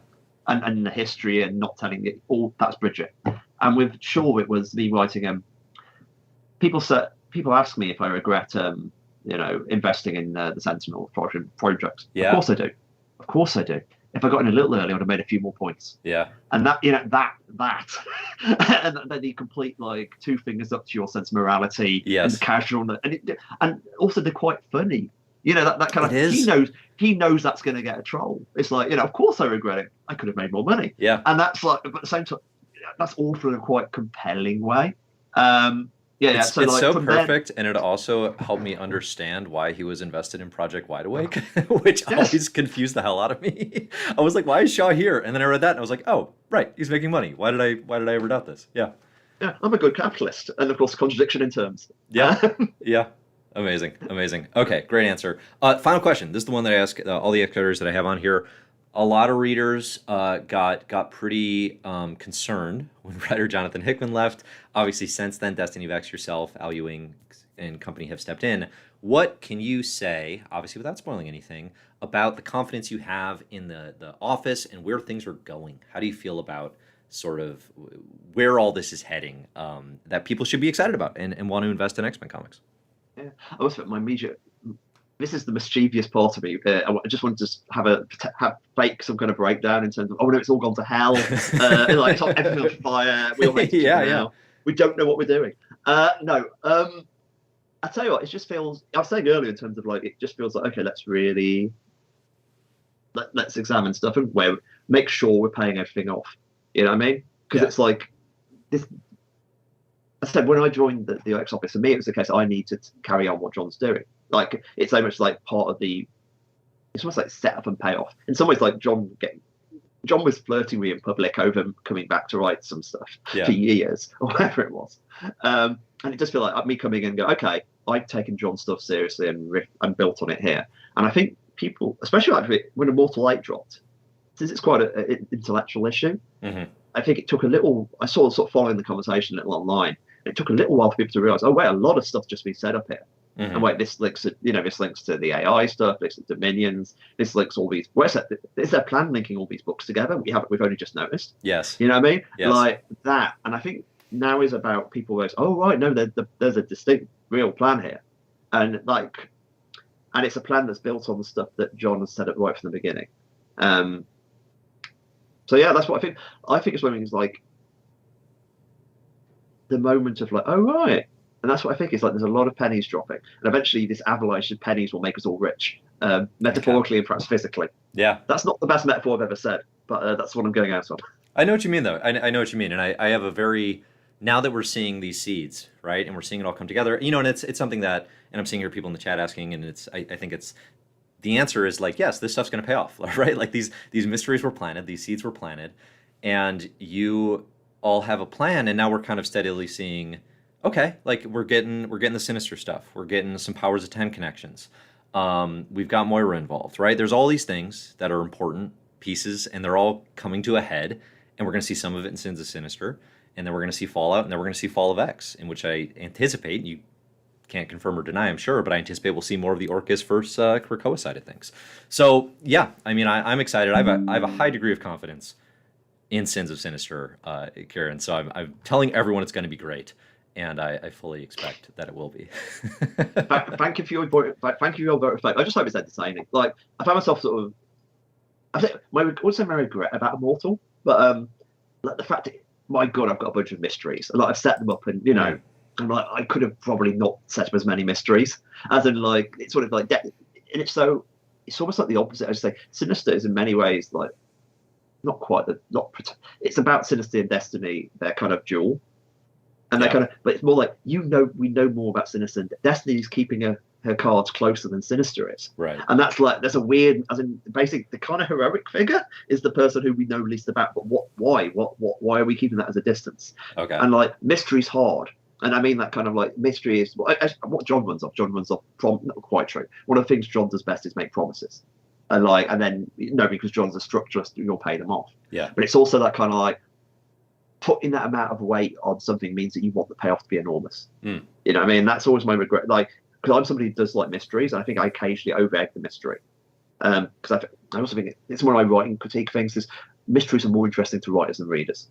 And the history and not telling it all, that's Bridget. And with Shaw, it was me writing people ask me if I regret investing in the Sentinel project. Yeah. Of course I do. if I got in a little early, I'd have made a few more points. Yeah. And that, and then the complete like two fingers up to your sense of morality Yes. and casual, and also they're quite funny. That kind of, It is. he knows that's going to get a troll. It's like, of course I regret it. I could have made more money. Yeah. And that's like, but at the same time, that's all in a quite compelling way. It's like, so perfect, and it also helped me understand why he was invested in Project Wide Awake, which always confused the hell out of me. I was like, why is Shaw here? And then I read that, and I was like, oh, right, he's making money. Why did I ever doubt this? Yeah. Yeah, I'm a good capitalist, and of course, contradiction in terms. Yeah. Yeah. Amazing. Okay, great answer. Final question. This is the one that I ask all the creators that I have on here. A lot of readers got pretty concerned when writer Jonathan Hickman left. Obviously, since then, Destiny of X yourself, Al Ewing, and company have stepped in. What can you say, obviously without spoiling anything, about the confidence you have in the office and where things are going? How do you feel about sort of where all this is heading that people should be excited about and want to invest in X-Men comics? Yeah, I was my immediate. This is the mischievous part of me. I just wanted to have fake some kind of breakdown in terms of, oh no, it's all gone to hell. Like it's everything on fire. We all hate each other now. We don't know what we're doing. No. I tell you what, it just feels. I was saying earlier in terms of like, it just feels like, okay, let's really let's examine stuff and make sure we're paying everything off. You know what I mean? Because it's like this. I said when I joined the X office, for me it was the case I need to carry on what John's doing. Like it's so much like part of it's almost like set up and payoff. In some ways, like John was flirting with me in public over coming back to write some stuff for years or whatever it was. And it just feel like me coming in and go, okay, I've taken John's stuff seriously and built on it here. And I think people, especially like when Immortal 8 dropped, since it's quite an intellectual issue, I think it took a little. I saw sort of following the conversation a little online. It took a little while for people to realize, oh wait, a lot of stuff's just been set up here. And wait, this links to the AI stuff, this links to Dominions, this links all these. Is there a plan linking all these books together? We've only just noticed. Yes. You know what I mean? Yes. Like that. And I think now is about people going, oh right, no, there's a distinct real plan here. And it's a plan that's built on the stuff that John has set up right from the beginning. So yeah, that's what I think. I think it's when it's like the moment of like, oh right, and that's what I think. It's like there's a lot of pennies dropping, and eventually this avalanche of pennies will make us all rich, metaphorically and perhaps physically. Yeah, that's not the best metaphor I've ever said, but that's what I'm going out on. I know what you mean, though. I know what you mean, and I have a very now that we're seeing these seeds, right, and we're seeing it all come together. And it's something that, and I'm seeing here people in the chat asking, and I think it's. The answer is like, yes, this stuff's going to pay off, right? Like these mysteries were planted, these seeds were planted, and you all have a plan, and now we're kind of steadily seeing, okay, like we're getting the Sinister stuff, we're getting some Powers of 10 connections, we've got Moira involved, right? There's all these things that are important pieces, and they're all coming to a head, and we're going to see some of it in Sins of Sinister, and then we're going to see Fallout, and then we're going to see Fall of X, in which I anticipate you. Can't confirm or deny, I'm sure, but I anticipate we'll see more of the Orcus versus Krakoa side of things. So yeah, I mean, I'm excited. I have a high degree of confidence in Sins of Sinister, Kieron. So I'm telling everyone it's going to be great, and I fully expect that it will be. Thank you for your vote. Thank you for your vote of faith. I just hope it's entertaining. Like I found myself sort of, I think my regret about Immortal, but like the fact that my God, I've got a bunch of mysteries. Like I've set them up, and I'm like, I could have probably not set up as many mysteries. As in, like, it's sort of like, and it's almost like the opposite. I just say, Sinister is in many ways like, it's about Sinister and Destiny, their kind of duel. And they're kind of, but it's more like, we know more about Sinister, and Destiny's keeping her cards closer than Sinister is. Right. And that's like, there's a weird, as in, basically, the kind of heroic figure is the person who we know least about, but why are we keeping that as a distance? Okay. And like, mystery's hard. And I mean that kind of like mystery is what John runs off. John runs off not quite true. One of the things John does best is make promises, and then because John's a structuralist, you'll pay them off. Yeah. But it's also that kind of like putting that amount of weight on something means that you want the payoff to be enormous. You know what I mean? That's always my regret. Like because I'm somebody who does like mysteries, and I think I occasionally over-egg the mystery. Because I also think it's when I write and critique things is mysteries are more interesting to writers than readers.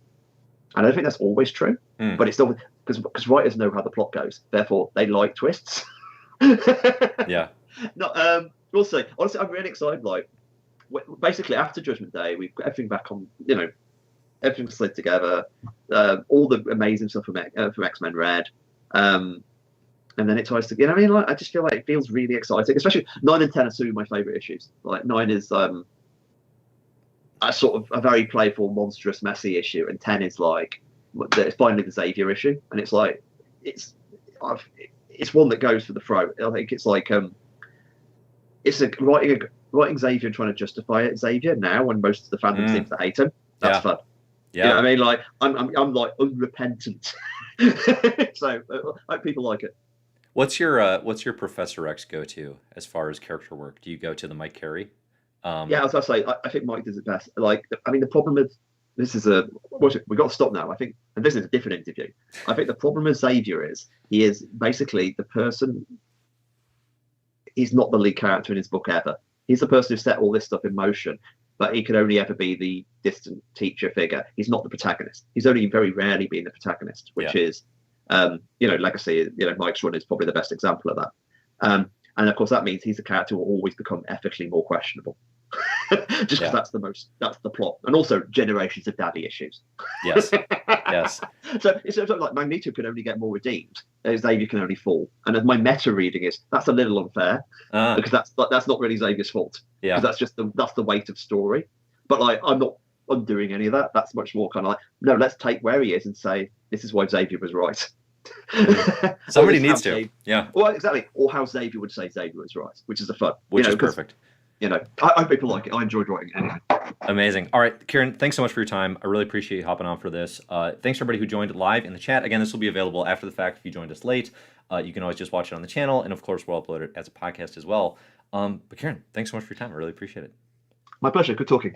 And I don't think that's always true, but it's still because writers know how the plot goes. Therefore, they like twists. Yeah. No. Also, honestly, I'm really excited. Like basically after Judgment Day, we've got everything back on. Everything slid together. All the amazing stuff from X-Men Red. And then it tries to, I just feel like it feels really exciting. Especially 9 and 10 are two of my favorite issues. Like 9 is a sort of a very playful, monstrous, messy issue, and 10 is like it's finally the Xavier issue, and it's like it's one that goes for the throat. I think it's like it's writing Xavier and trying to justify it Xavier now when most of the fandom seems to hate him. That's fun. Yeah, you know what I mean, like I'm like unrepentant. So I hope people like it. What's your Professor X go-to as far as character work? Do you go to the Mike Carey? Yeah, as I say, I think Mike does it best. Like, I mean, the problem with this is we've got to stop now. I think, and this is a different interview. I think the problem with Xavier is he is basically the person. He's not the lead character in his book ever. He's the person who set all this stuff in motion, but he could only ever be the distant teacher figure. He's not the protagonist. He's only very rarely been the protagonist, which is. Legacy, Mike's run is probably the best example of that. And of course, that means he's a character who will always become ethically more questionable. Just because that's the plot. And also generations of daddy issues. Yes. Yes. So it's sort of like Magneto can only get more redeemed. Xavier can only fall. And my meta reading is that's a little unfair because that's not really Xavier's fault. Yeah. That's just that's the weight of story. But like I'm not undoing any of that. That's much more kind of like, no, let's take where he is and say this is why Xavier was right. Somebody needs to. Yeah. Well, exactly. Or how Xavier would say Xavier was right, which is the fun. Which is perfect. I hope people like it. I enjoyed writing it anyway. Amazing. All right, Kieron, thanks so much for your time. I really appreciate you hopping on for this. Thanks everybody who joined live in the chat. Again, this will be available after the fact if you joined us late. You can always just watch it on the channel, and of course, we'll upload it as a podcast as well. But Kieron, thanks so much for your time. I really appreciate it. My pleasure. Good talking.